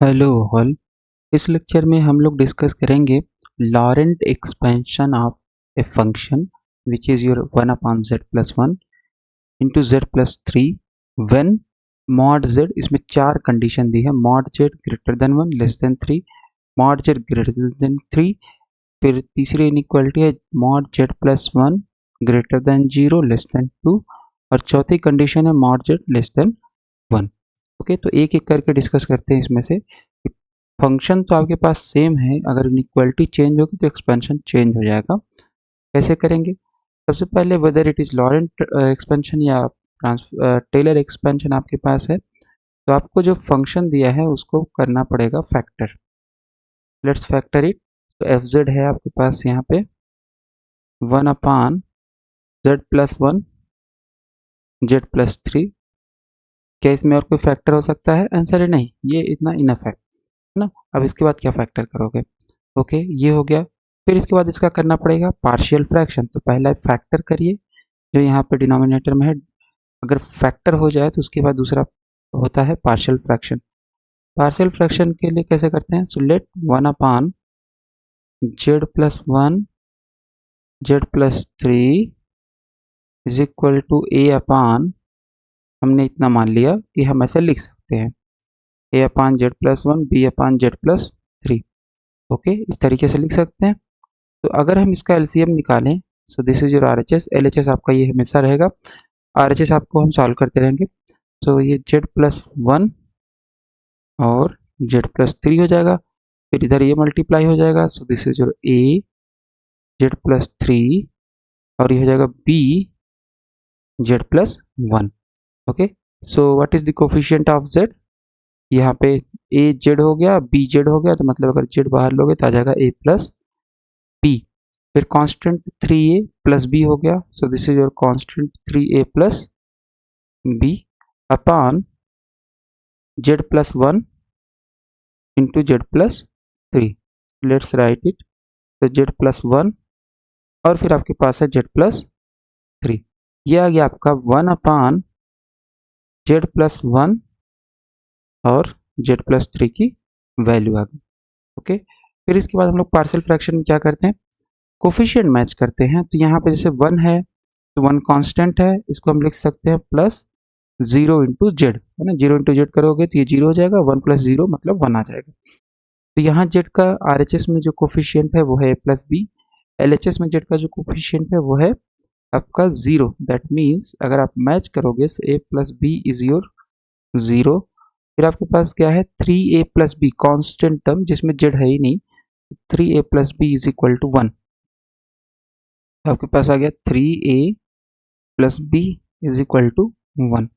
Hello all. इस lecture में हम लोग डिस्कस करेंगे Laurent expansion of a function which is your 1/z+1 into z+3 when mod z। इसमें चार कंडीशन दी है, mod z greater than 1 less than 3, mod z greater than 3, फिर तीसरी इनइक्वालिटी है mod z+1 greater than 0 less then 2, और चौथी condition है mod z less than 1। Okay, तो एक एक करके डिस्कस करते हैं। इसमें से फंक्शन तो आपके पास सेम है, अगर इनइक्वालिटी चेंज होगी तो एक्सपेंशन चेंज हो जाएगा। कैसे करेंगे? सबसे पहले whether it is Laurent expansion या टेलर एक्सपेंशन आपके पास है, तो आपको जो फंक्शन दिया है उसको करना पड़ेगा फैक्टर। Let's factor it. तो एफ जेड है आपके पास यहाँ पे 1/z+1 z+3। क्या इसमें और कोई फैक्टर हो सकता है? आंसर है नहीं, ये इतना इनफ है ना। अब इसके बाद क्या फैक्टर करोगे? ओके, ये हो गया। फिर इसके बाद इसका करना पड़ेगा पार्शियल फ्रैक्शन। तो पहला फैक्टर करिए जो यहाँ पे डिनोमिनेटर में है, अगर फैक्टर हो जाए तो उसके बाद दूसरा होता है पार्शियल फ्रैक्शन। पार्शियल फ्रैक्शन के लिए कैसे करते हैं? So let 1/z+1 z+3 is equal to a/, हमने इतना मान लिया कि हम ऐसे लिख सकते हैं a/z+1 b/z+3। ओके, इस तरीके से लिख सकते हैं। तो अगर हम इसका एलसीएम निकालें, सो this is your RHS. LHS आपका ये हमेशा रहेगा, आरएचएस आपको हम सॉल्व करते रहेंगे। तो ये z+1 और z+3 हो जाएगा, फिर इधर ये मल्टीप्लाई हो जाएगा। So this is your a z+3 और ये हो जाएगा b z+1। Okay, so what is the coefficient of z? यहाँ पे a z हो गया, b z हो गया, तो मतलब अगर z बाहर लोगे तो आ जाएगा a प्लस b। फिर कांस्टेंट 3a प्लस b हो गया। सो this is your constant 3a plus b upon z+1 into z+3। Let's write it. तो z+1 और फिर आपके पास है z+3। ये आ गया आपका 1/z+1 और z+3 की वैल्यू आ गई। ओके, फिर इसके बाद हम लोग पार्शियल फ्रैक्शन में क्या करते हैं? कोफिशिएंट मैच करते हैं। तो यहाँ पे जैसे 1 है तो 1 कांस्टेंट है, इसको हम लिख सकते हैं प्लस 0 इंटू जेड, है ना। 0 इंटू जेड करोगे तो ये 0 हो जाएगा, 1 प्लस 0 मतलब 1 आ जाएगा। तो यहाँ जेड का आरएचएस में जो कोफिशिएंट है वो है a प्लस बी, एलएचएस में जेड का जो कोफिशिएंट है वो है आपका 0। दैट मीन्स अगर आप मैच करोगे तो a plus b is your 0। फिर आपके पास क्या है? 3a plus b constant term जिसमें जेड है ही नहीं, 3a plus b is equal to 1। आपके पास आ गया 3a plus b is equal to 1।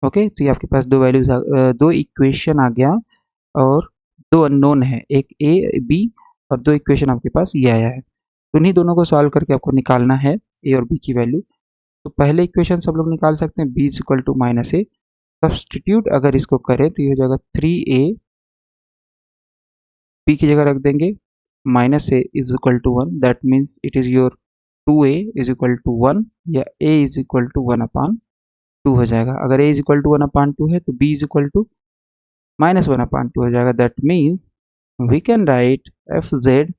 Okay, तो ये आपके पास दो वैल्यूज दो इक्वेशन आ गया और दो अननोन है, एक ए बी और दो इक्वेशन आपके पास ये आया है। तो इन्हीं दोनों को सॉल्व करके आपको निकालना है ए और बी की वैल्यू। तो पहले इक्वेशन सब लोग निकाल सकते हैं, b is equal to minus a. Substitute अगर इसको करें तो ये हो जाएगा 3a, बी की जगह रख देंगे minus a is equal to 1। That means it is your 2a is equal to 1 या a इज इक्वल टू 1/2 हो जाएगा। अगर a इज इक्वल टू 1/2 है तो b इज इक्वल टू -1/2 हो जाएगा। That means we can write f z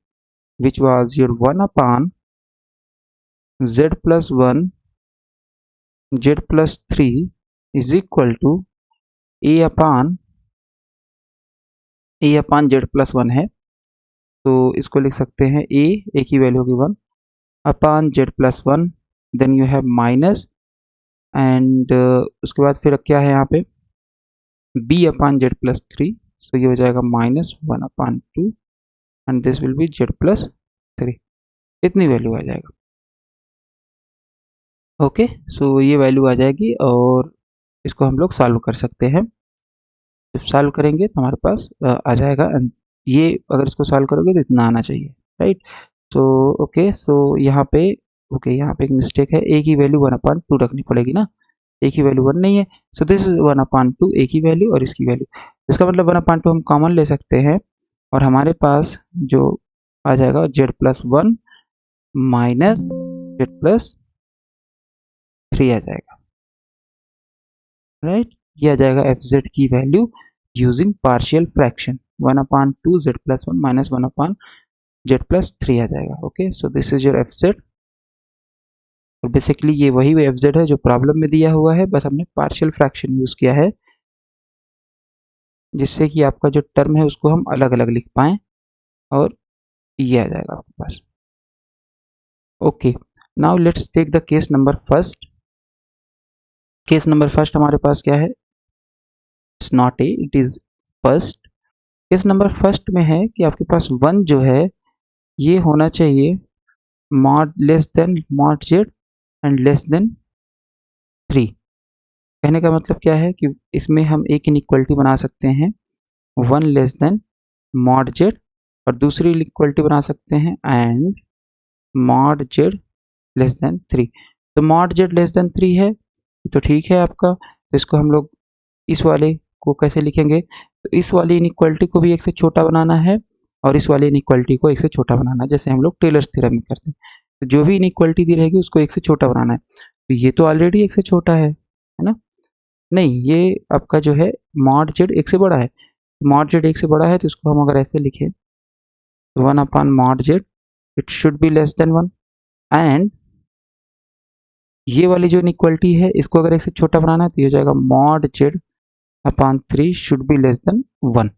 which was your 1/z+1 z+3 is equal to a/z+1 है। तो इसको लिख सकते हैं a की वैल्यू होगी 1 upon z+1, then you have minus and उसके बाद फिर क्या है यहाँ पे b/z+3। सो ये हो जाएगा -1/2 and this will be z+3। इतनी वैल्यू आ जाएगा। ओके, सो ये वैल्यू आ जाएगी और इसको हम लोग सॉल्व कर सकते हैं। जब सॉल्व करेंगे तो हमारे पास आ जाएगा, ये अगर इसको सॉल्व करोगे तो इतना आना चाहिए, राइट। सो ओके, सो यहाँ पे यहाँ पे एक मिस्टेक है, a की वैल्यू 1/2 रखनी पड़ेगी ना, a की वैल्यू 1 नहीं है। सो दिस इज 1/2 a की वैल्यू और इसकी वैल्यू, इसका मतलब 1/2 हम कॉमन ले सकते हैं और हमारे पास जो आ जाएगा z+1 माइनस z+3 आ जाएगा, राइट। ये आ जाएगा एफ जेड की value using partial fraction. 1/2 z+1 minus 1/z+3 आ जाएगा। Okay, so this is your fz। और बेसिकली ये वही fz है जो प्रॉब्लम में दिया हुआ है, बस हमने पार्शियल फ्रैक्शन यूज किया है जिससे कि आपका जो टर्म है उसको हम अलग अलग लिख पाएं, और ये आ जाएगा आपके पास। Okay, now let's take the case number first. Case number first हमारे पास क्या है? It's not a, it is first. Case number first में है कि आपके पास 1 जो है ये होना चाहिए mod less than mod Z and less than 3। कहने का मतलब क्या है कि इसमें हम एक इनइक्वलिटी बना सकते हैं 1 लेस देन मॉड जेड, और दूसरी इक्वलिटी बना सकते हैं and mod Z less than 3। तो मॉड जेड लेस देन 3 है तो ठीक है आपका, तो इसको हम लोग इस वाले को कैसे लिखेंगे? तो इस वाली इनइक्वलिटी को भी एक से छोटा बनाना है और इस वाली इनइक्वलिटी को एक से छोटा बनाना है, जैसे हम लोग टेलर्स थ्योरम में करते हैं। तो जो भी इनइक्वलिटी दी रहेगी उसको एक से छोटा बनाना है। तो ये तो ऑलरेडी एक से छोटा है ना? नहीं, ये आपका जो है मॉड जेड एक से बड़ा है। मॉड जेड एक से बड़ा है तो इसको हम अगर ऐसे लिखें तो 1/mod z, it should be less than 1। And ये वाली जो इनइक्वलिटी है इसको अगर एक से छोटा बनाना है तो ये हो जाएगा mod Z upon 3 should be less than 1।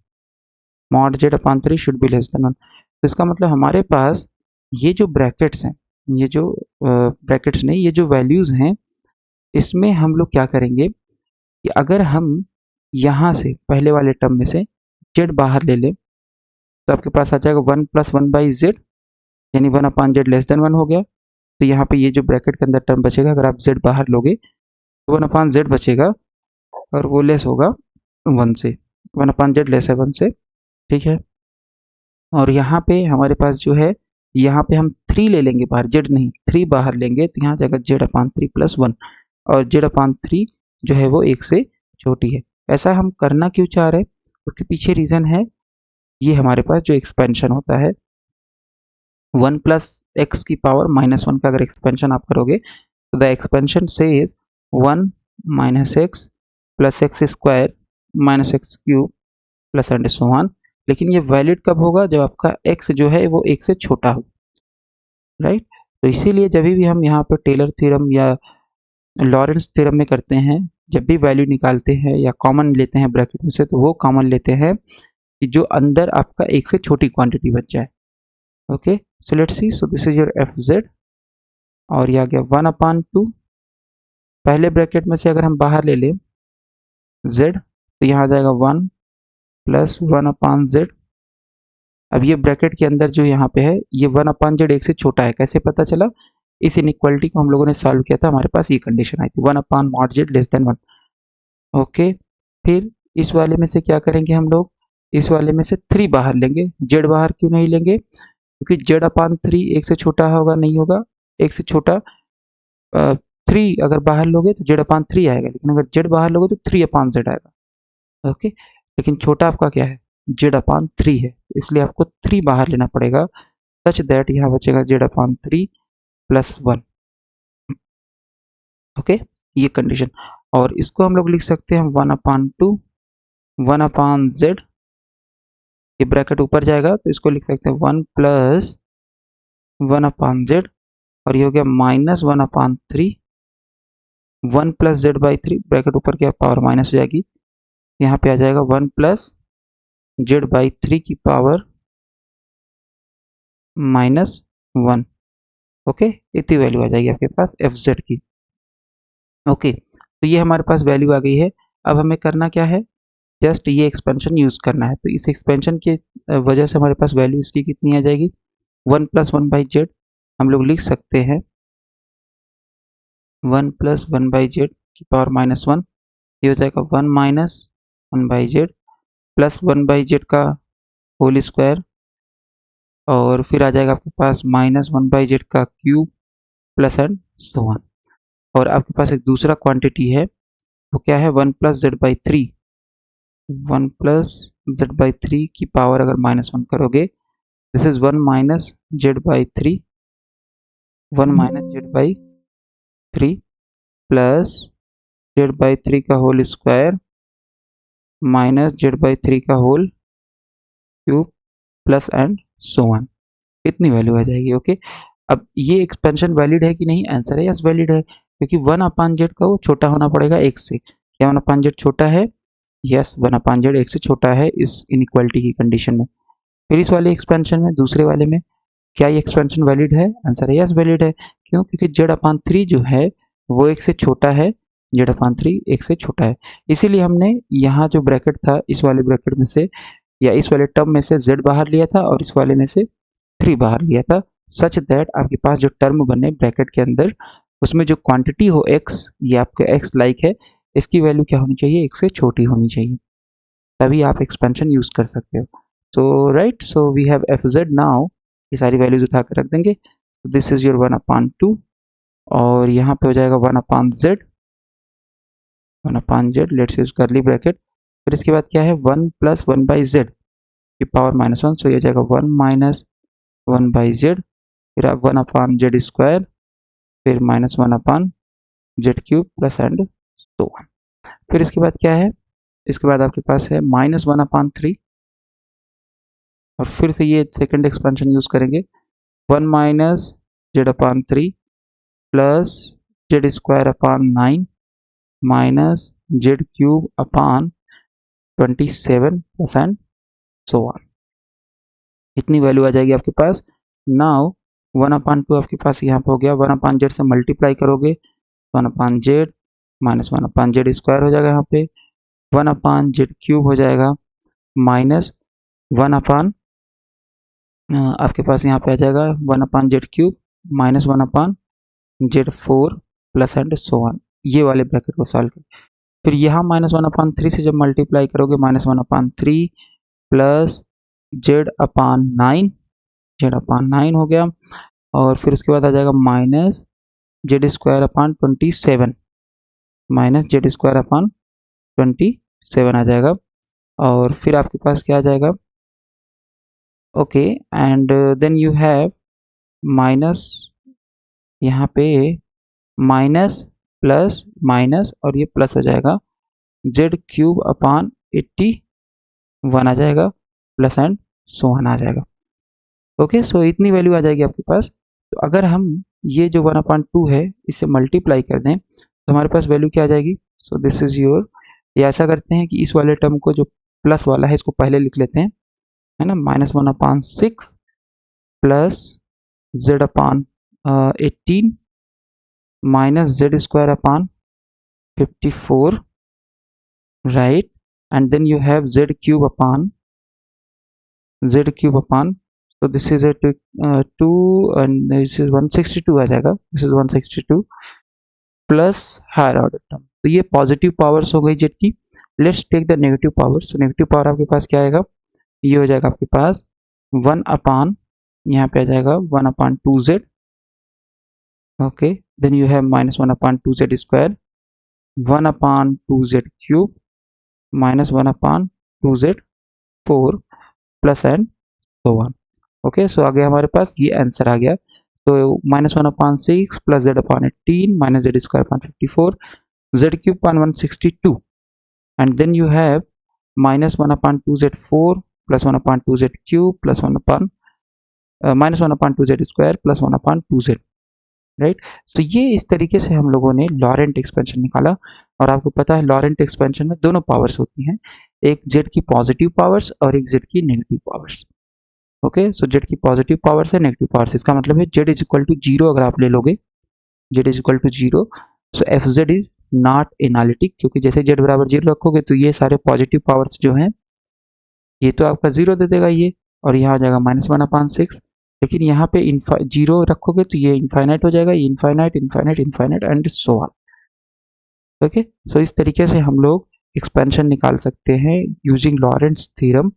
Mod Z upon 3 should be less than 1। तो इसका मतलब हमारे पास ये जो ब्रैकेट्स हैं, ये जो ब्रैकेट्स नहीं, ये जो वैल्यूज हैं, इसमें हम लोग क्या करेंगे कि अगर हम यहाँ से पहले वाले टर्म में से जेड बाहर ले लें तो आपके पास आ जाएगा 1 + 1/z, यानी 1/z लेस देन 1 हो गया। तो यहाँ पे ये जो ब्रैकेट के अंदर टर्म बचेगा, अगर आप z बाहर लोगे तो 1/z बचेगा और वो लेस होगा 1 से, 1/z लेस है 1 से, ठीक है। और यहाँ पे हमारे पास जो है, यहाँ पे हम 3 ले लेंगे बाहर, z नहीं 3 बाहर लेंगे तो यहाँ जाएगा z/3 + 1, और z/3 जो है वो 1 से छोटी है। ऐसा हम करना क्यों चाह रहे हैं? उसके पीछे रीज़न है, ये हमारे पास जो एक्सपेंशन होता है 1 + x की पावर -1 का अगर एक्सपेंशन आप करोगे तो the expansion says 1 - x + x² - x³ plus and so on. लेकिन ये वैलिड कब होगा? जब आपका x जो है वो 1 से छोटा हो, राइट। तो इसीलिए जब भी हम यहाँ पर टेलर थ्योरम या लॉरेंस थ्योरम में करते हैं, जब भी वैल्यू निकालते हैं या कॉमन लेते हैं ब्रैकेट में से, तो वो कॉमन लेते हैं कि जो अंदर आपका 1 से छोटी क्वांटिटी बच जाए। Okay, so let's see, so this is your fz, और ये आ गया 1/2। पहले ब्रैकेट में से अगर हम बाहर ले लें z तो यहाँ आ जाएगा 1 + 1/z। अब ये ब्रैकेट के अंदर जो यहाँ पे है ये 1/z 1 से छोटा है, कैसे पता चला? इस इनइक्वालिटी को हम लोगों ने सॉल्व किया था, हमारे पास ये कंडीशन आई थी 1/mod z less than 1। Okay, फिर इस वाले में से क्या करेंगे हम लोग? इस वाले में से 3 बाहर लेंगे। z बाहर क्यों नहीं लेंगे? क्योंकि z/3 1 से छोटा होगा, नहीं होगा 1 से छोटा। 3 अगर बाहर लोगे तो z/3 आएगा, लेकिन अगर z बाहर लोगे तो 3/z आएगा। ओके, लेकिन छोटा आपका क्या है? z/3 है, इसलिए आपको 3 बाहर लेना पड़ेगा, सच दैट यहाँ बचेगा z/3 + 1। ओके, ये कंडीशन। और इसको हम लोग लिख सकते हैं 1/2 1/z, ये ब्रैकेट ऊपर जाएगा तो इसको लिख सकते हैं 1 + 1/z, और ये हो गया -1/3 1 + z/3, ब्रैकेट ऊपर गया पावर माइनस हो जाएगी, यहाँ पे आ जाएगा 1 + z/3 की पावर -1। ओके, इतनी वैल्यू आ जाएगी आपके पास fz की। ओके, तो ये हमारे पास वैल्यू आ गई है। अब हमें करना क्या है? जस्ट ये एक्सपेंशन यूज करना है। तो इस एक्सपेंशन की वजह से हमारे पास वैल्यू इसकी कितनी आ जाएगी? 1 + 1/z हम लोग लिख सकते हैं 1 + 1/z की पावर -1, ये हो जाएगा 1 - 1/z प्लस 1/z का होल स्क्वायर, और फिर आ जाएगा आपके पास -1/z का cube plus and so on. और आपके पास एक दूसरा क्वांटिटी है, वो क्या है? 1 + z/3। 1 + z/3 की पावर अगर -1 करोगे, this is 1 - z/3, 1 - z/3 plus z/3 का होल स्क्वायर माइनस z/3 का whole cube plus and so on, इतनी वैल्यू आ जाएगी। ओके, अब ये एक्सपेंशन वैलिड है कि नहीं, आंसर है यस वैलिड है, क्योंकि 1/z का वो छोटा होना पड़ेगा एक से। क्या 1/z छोटा है? यस, 1/z एक से छोटा है इस इनइक्वालिटी की कंडीशन में। फिर इस वाले एक्सपेंशन में, दूसरे वाले में, क्या ये एक्सपेंशन वैलिड है? आंसर है यस वैलिड है। क्यों? क्योंकि z/3 जो है वो एक से छोटा है, z/3 एक से छोटा है, इसीलिए हमने यहाँ जो ब्रैकेट था इस वाले ब्रैकेट में से या इस वाले टर्म में से z बाहर लिया था और इस वाले में से 3 बाहर लिया था, सच दैट आपके पास जो टर्म बने ब्रैकेट के अंदर उसमें जो क्वांटिटी हो x, ये आपका x लाइक है, इसकी वैल्यू क्या होनी चाहिए? एक से छोटी होनी चाहिए, तभी आप एक्सपेंशन यूज कर सकते हो। So right, so we have F Z now, ये सारी वैल्यूज उठा कर रख देंगे। दिस इज योर 1/2 और यहाँ पे हो जाएगा 1/z, 1/z, लेट्स यूज करली ब्रैकेट। फिर इसके बाद क्या है? 1 + 1/z की पावर -1, सो ये हो जाएगा 1 - 1/z, फिर आप 1/z², फिर -1/z³ plus and so on. फिर इसके बाद क्या है? इसके बाद आपके पास है -1/3 और फिर से ये सेकंड एक्सपेंशन यूज करेंगे, 1 - z/3 plus z²/9 minus z³ plus and so on, इतनी वैल्यू आ जाएगी आपके पास। नाउ 1/2 आपके पास यहाँ पे हो गया, 1/z से मल्टीप्लाई करोगे 1/z माइनस 1/z² हो जाएगा, यहाँ पे 1/z³ हो जाएगा माइनस 1 आपके पास यहाँ पे आ जाएगा 1/z³ minus 1/z4 plus and so on, ये वाले ब्रैकेट को सॉल्व कर। फिर यहाँ -1/3 से जब मल्टीप्लाई करोगे -1/3 प्लस z/9, z/9 हो गया, और फिर उसके बाद आ जाएगा -z²/27 माइनस z²/27 आ जाएगा, और फिर आपके पास क्या आ जाएगा? Okay, and then you have minus, यहाँ पे माइनस प्लस माइनस और ये प्लस हो जाएगा, z³/81 आ जाएगा प्लस एंड सो ऑन आ जाएगा। ओके, सो इतनी वैल्यू आ जाएगी आपके पास। तो अगर हम ये जो 1/2 है इससे मल्टीप्लाई कर दें तो हमारे पास वैल्यू क्या आ जाएगी? सो दिस इज योर, या ऐसा करते हैं कि इस वाले टर्म को जो प्लस वाला है इसको पहले लिख लेते हैं, है ना, -1/6 plus z/18 minus z²/54, right, and then you have z³/, so this is a 2 and this is 162 आ जाएगा, this is 162 plus higher order term. तो ये पॉजिटिव पावर्स हो गई जेड की। Let's take the negative power. So negative power आपके पास क्या आएगा? ये हो जाएगा आपके पास 1/, यहाँ पे आ जाएगा 1/2z, okay, then you have -1/2z², 1/2z³ minus 1/2z4 plus and so on. Okay, so आ गया हमारे पास, ये आंसर आ गया। तो -1/6 plus z/18 minus z²/54, z³/162, and then you have -1/2z4 plus 1/2z³ plus -1/2z² plus 1/2z, right. So ये इस तरीके से हम लोगों ने लॉरेंट एक्सपेंशन निकाला। और आपको पता है लॉरेंट एक्सपेंशन में दोनों पावर्स होती हैं, एक जेड की पॉजिटिव पावर्स और एक जेड की नेगेटिव पावर्स। ओके, सो जेड की पॉजिटिव पावर्स है, नेगेटिव पावर्स, इसका मतलब है जेड इज इक्वल टू 0 अगर आप ले लोगे, Z is equal to 0, so F z is not analytic, क्योंकि जैसे जेड बराबर 0 रखोगे तो ये सारे पॉजिटिव पावर्स जो हैं ये तो आपका 0 दे देगा ये, और यहाँ आ जाएगा -1/6, लेकिन यहाँ पे 0 रखोगे तो ये इनफाइनाइट हो जाएगा, ये infinite infinite infinite and so on. Okay, so इस तरीके से हम लोग एक्सपेंशन निकाल सकते हैं using Laurent's theorem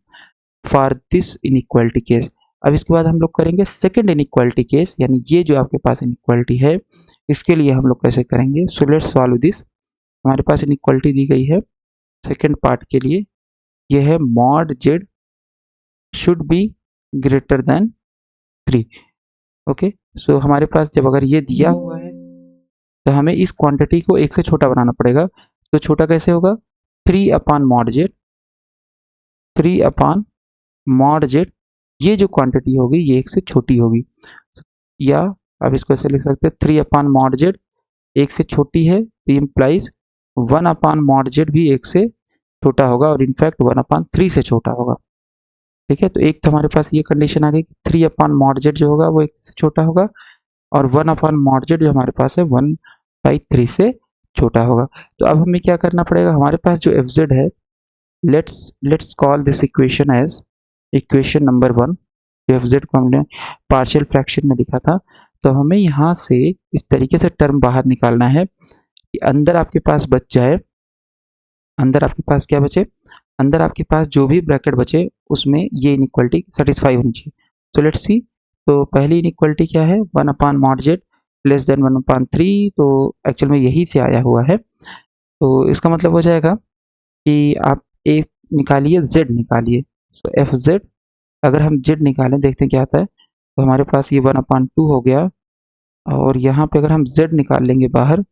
for this inequality case. अब इसके बाद हम लोग करेंगे सेकंड इनइक्वालिटी केस, यानी ये जो आपके पास इनइक्वालिटी है इसके लिए हम लोग कैसे करेंगे। So let's solve this. हमारे पास इनइक्वालिटी दी गई है सेकंड पार्ट के लिए, ये है mod z should be greater than 3। Okay, so हमारे पास जब अगर ये दिया हुआ है तो हमें इस क्वांटिटी को एक से छोटा बनाना पड़ेगा। तो छोटा कैसे होगा? 3/mod z, 3/mod mod Z, ये जो क्वांटिटी होगी ये 1 से छोटी होगी, या अब इसको ऐसे लिख सकते हैं 3 अपॉन मॉड जेड 1 से छोटी है तो इम्प्लाइज 1 अपॉन मॉड जेड भी 1 से छोटा होगा और इनफैक्ट 1 अपॉन 3 से छोटा होगा। ठीक है, तो एक तो हमारे पास ये कंडीशन आ गई कि 3 अपॉन मॉड जेड जो होगा वो 1 से छोटा होगा और 1 अपॉन मॉड जेड जो हमारे पास है 1/3 से छोटा होगा। तो अब हमें क्या करना पड़ेगा, हमारे पास जो एफ जेड है, let's call this equation as equation number 1। F z को हमने पार्शियल फ्रैक्शन में लिखा था, तो हमें यहाँ से इस तरीके से टर्म बाहर निकालना है कि अंदर आपके पास बच जाए, अंदर आपके पास क्या बचे, अंदर आपके पास जो भी ब्रैकेट बचे उसमें ये इनइक्वालिटी सेटिस्फाई होनी चाहिए। सो लेट्स सी, तो पहली इनइक्वालिटी क्या है, 1 upon mod Z less than 1 upon 3, तो एक्चुअल में यही से आया हुआ है। तो इसका मतलब हो जाएगा कि आप ए निकालिए, जेड निकालिए। सो एफ जेड, अगर हम जेड निकालें देखते हैं क्या आता है, तो हमारे पास ये 1 अपॉन 2 हो गया और यहाँ पे अगर हम जेड निकाल लेंगे बाहर,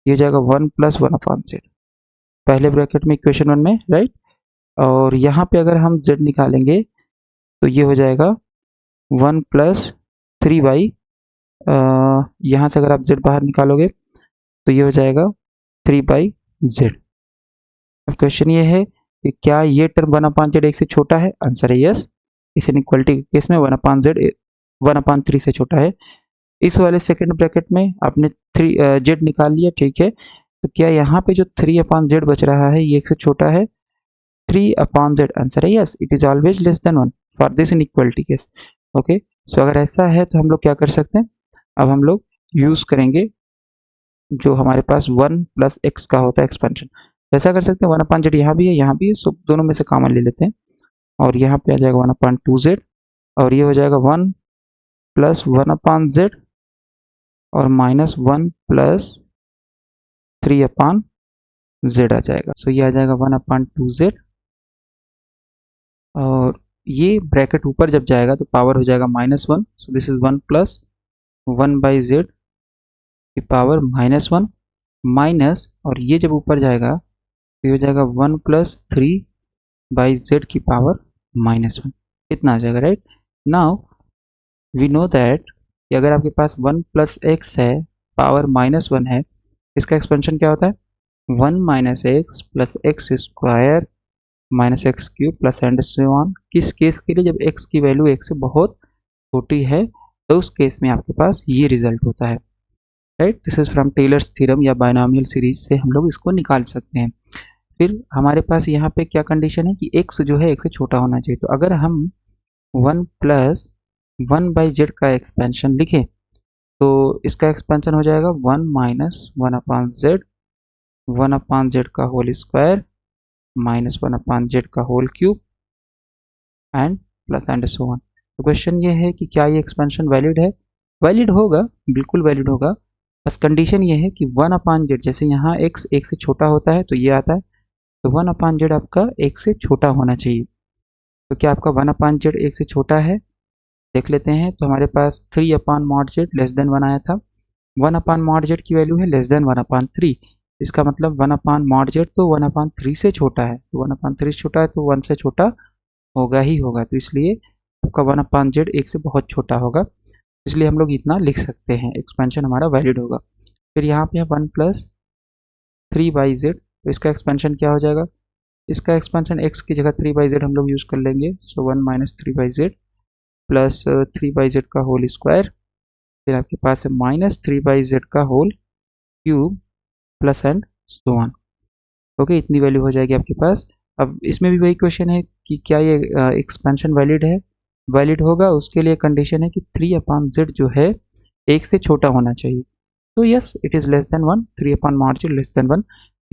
ये हो जाएगा 1 प्लस 1 अपॉन जेड, पहले ब्रैकेट में इक्वेशन 1 में, राइट। और यहाँ पे अगर हम z निकालेंगे तो ये हो जाएगा 1 प्लस 3/, यहाँ से अगर आप z बाहर निकालोगे तो ये हो जाएगा 3/z। अब क्वेश्चन ये है कि क्या ये टर्म 1 अपॉन जेड 1 से छोटा है, आंसर है यस। इस इनइक्वालिटी के केस में 1 अपॉन जेड 1 अपॉन 3 से छोटा है। इस वाले सेकेंड ब्रैकेट में आपने जेड निकाल लिया, ठीक है, तो क्या यहाँ पे जो 3 अपॉन जेड बच रहा है ये 1 से छोटा है, 3 upon z, आंसर है yes, it is always less than 1 for this inequality case. Okay, so अगर ऐसा है तो हम लोग क्या कर सकते हैं, अब हम लोग यूज करेंगे जो हमारे पास 1 प्लस एक्स का होता है एक्सपेंशन। ऐसा कर सकते हैं 1 अपॉन जेड यहाँ भी है, यहाँ भी है, सो दोनों में से कॉमन ले लेते हैं और यहाँ पे आ जाएगा 1 अपॉन 2z और ये हो जाएगा 1 प्लस 1 अपॉन जेड और माइनस 1 प्लस 3 अपॉन जेड आ जाएगा। सो ये आ जाएगा 1 अपॉन 2z और ये ब्रैकेट ऊपर जब जाएगा तो पावर हो जाएगा -1, सो दिस इज 1 प्लस 1/z की पावर -1 माइनस, और ये जब ऊपर जाएगा तो ये हो जाएगा 1 प्लस 3/z की पावर -1, इतना आ जाएगा, right. Now we know that कि अगर आपके पास 1 प्लस एक्स है पावर -1 है, इसका एक्सपेंशन क्या होता है, 1 minus x plus x square minus x cube plus and so on. किस केस के लिए, जब x की वैल्यू 1 से बहुत छोटी है तो उस केस में आपके पास ये रिजल्ट होता है, right. This is from Taylor's theorem या बायनोमियल सीरीज से हम लोग इसको निकाल सकते हैं। फिर हमारे पास यहाँ पे क्या कंडीशन है कि x जो है 1 से छोटा होना चाहिए, तो अगर हम 1 प्लस 1/z का एक्सपेंशन लिखें तो इसका एक्सपेंशन हो जाएगा 1 minus 1 upon z, 1 upon z का whole square minus 1 upon z का whole cube and plus and so on. तो क्वेश्चन ये है कि क्या ये एक्सपेंशन वैलिड है, वैलिड होगा, बिल्कुल वैलिड होगा, बस कंडीशन ये है कि 1 अपॉन जेड, जैसे यहाँ x 1 से छोटा होता है तो ये आता है, तो 1 अपॉन जेड आपका 1 से छोटा होना चाहिए। तो क्या आपका 1 अपॉन जेड 1 से छोटा है, देख लेते हैं। तो हमारे पास 3 upon mod Z less than 1 आया था, 1 अपॉन मॉड जेड की वैल्यू है लेस देन 1 अपॉन 3, इसका मतलब 1 अपॉन मॉड जेड तो 1 अपॉन 3 से छोटा है, तो 1 अपॉन 3 से छोटा है तो 1 से छोटा होगा ही होगा, तो इसलिए आपका 1 अपॉन जेड 1 से बहुत छोटा होगा, इसलिए हम लोग इतना लिख सकते हैं, एक्सपेंशन हमारा वैलिड होगा। फिर यहाँ पे 1 प्लस 3/z, तो इसका एक्सपेंशन क्या हो जाएगा, इसका एक्सपेंशन x की जगह 3/z हम लोग यूज़ कर लेंगे, सो 1 माइनस 3/z प्लस 3/z का होल स्क्वायर, फिर आपके पास है माइनस 3/z का whole cube plus and so on. Okay, इतनी वैल्यू हो जाएगी आपके पास। अब इसमें भी वही क्वेश्चन है कि क्या ये एक्सपेंशन वैलिड है, वैलिड होगा, उसके लिए कंडीशन है कि 3 अपॉन जेड जो है 1 से छोटा होना चाहिए, तो yes it is less than 1, 3 upon mod Z less than 1,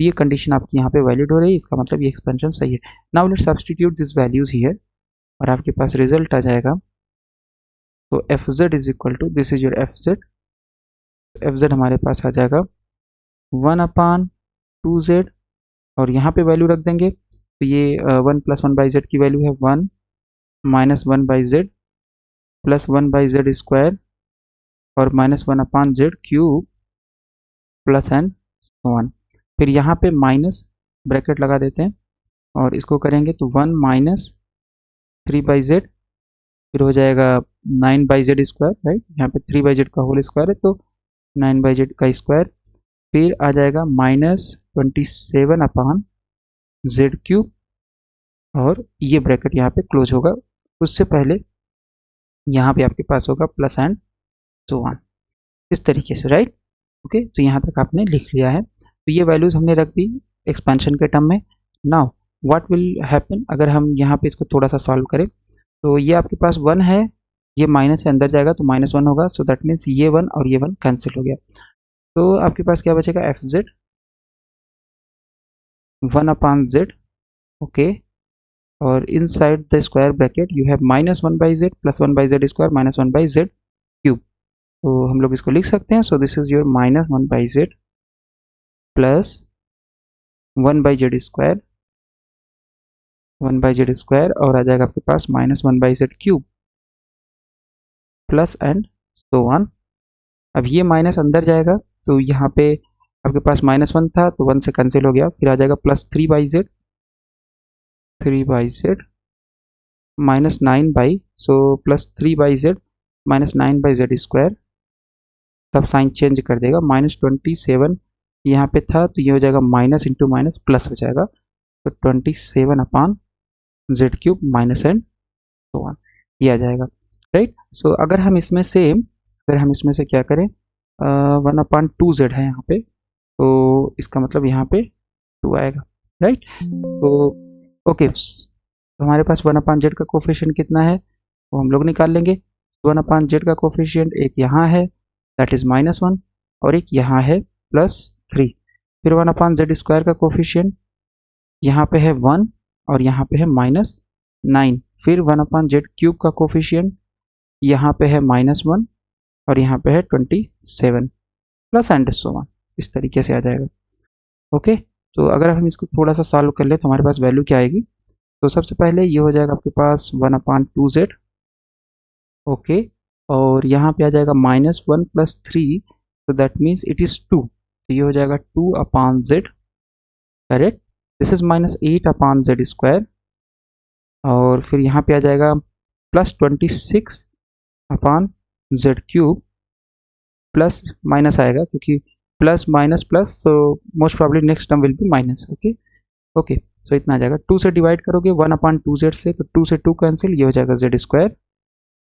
ये कंडीशन आपकी यहाँ पे वैलिड हो रही है, इसका मतलब ये एक्सपेंशन सही है। Now let's substitute this values here और आपके पास रिजल्ट आ जाएगा। तो f z is equal to, this is your f z हमारे पास आ जाएगा 1 अपॉन 2z और यहाँ पे वैल्यू रख देंगे, तो ये 1 प्लस 1/z की वैल्यू है 1 minus 1/z plus 1/z square और minus 1 upon z cube plus and so on. फिर यहाँ पे माइनस ब्रैकेट लगा देते हैं और इसको करेंगे तो 1 माइनस 3/z, फिर हो जाएगा 9/z स्क्वायर, राइट। यहाँ पे 3/z का होल स्क्वायर है तो 9/z का स्क्वायर, फिर आ जाएगा -27/z³, और ये ब्रैकेट यहाँ पे क्लोज होगा। उससे पहले यहाँ पे आपके पास होगा प्लस एंड सो ऑन, इस तरीके से, राइट। ओके, तो यहाँ तक आपने लिख लिया है। तो ये वैल्यूज हमने रख दी एक्सपेंशन के टर्म में। नाउ व्हाट विल हैपन, अगर हम यहाँ पे इसको थोड़ा सा सॉल्व करें, तो ये आपके पास 1 है, ये माइनस से अंदर जाएगा तो -1 होगा, सो दैट मीन्स ये 1 और ये 1 कैंसिल हो गया। तो आपके पास क्या बचेगा, fz 1/z, ओके, और inside the square bracket you have -1/z plus 1/z square minus 1/z³ तो हम लोग इसको लिख सकते हैं। सो this is your -1/z plus 1/z square, 1/z square, और आ जाएगा आपके पास -1/z³ plus and so on. अब ये माइनस अंदर जाएगा तो यहाँ पे आपके पास -1 था तो 1 से कैंसिल हो गया, फिर आ जाएगा plus 3/z -9 so plus 3/z minus 9/z square, तब साइन चेंज कर देगा, -27 यहाँ पे था तो ये हो जाएगा माइनस इंटू माइनस प्लस हो जाएगा, तो 27/z³ minus and so on, ये आ जाएगा, राइट। सो अगर हम इसमें से क्या करें, 1/2z है यहाँ पे, तो इसका मतलब यहाँ पे 2 आएगा, राइट। तो ओके, तो हमारे पास 1/z का कोफिशिएंट कितना है वो हम लोग निकाल लेंगे। 1/z का कोफिशिएंट एक यहाँ है दैट इज -1 और एक यहाँ है +3, फिर 1/z स्क्वायर का कोफिशिएंट यहाँ पे है 1 और यहाँ पे है -9, फिर 1/z³ का कोफिशिएंट यहाँ पे है -1 और यहाँ पे है 27 प्लस एंड सो ऑन, इस तरीके से आ जाएगा। ओके, तो अगर हम इसको थोड़ा सा सॉल्व कर ले तो हमारे पास वैल्यू क्या आएगी, तो सबसे पहले ये हो जाएगा आपके पास 1/2z, ओके, और यहाँ पे आ जाएगा -1 + 3, तो दैट मीन्स इट इज 2, तो ये हो जाएगा 2/z, correct. This is -8/z square, और फिर यहाँ पे आ जाएगा +26/z³ प्लस माइनस आएगा क्योंकि plus minus plus, so most probably next term will be minus, okay okay, so इतना आ जाएगा। 2 से डिवाइड करोगे 1/2z से, तो 2 से 2 कैंसिल, ये हो जाएगा z square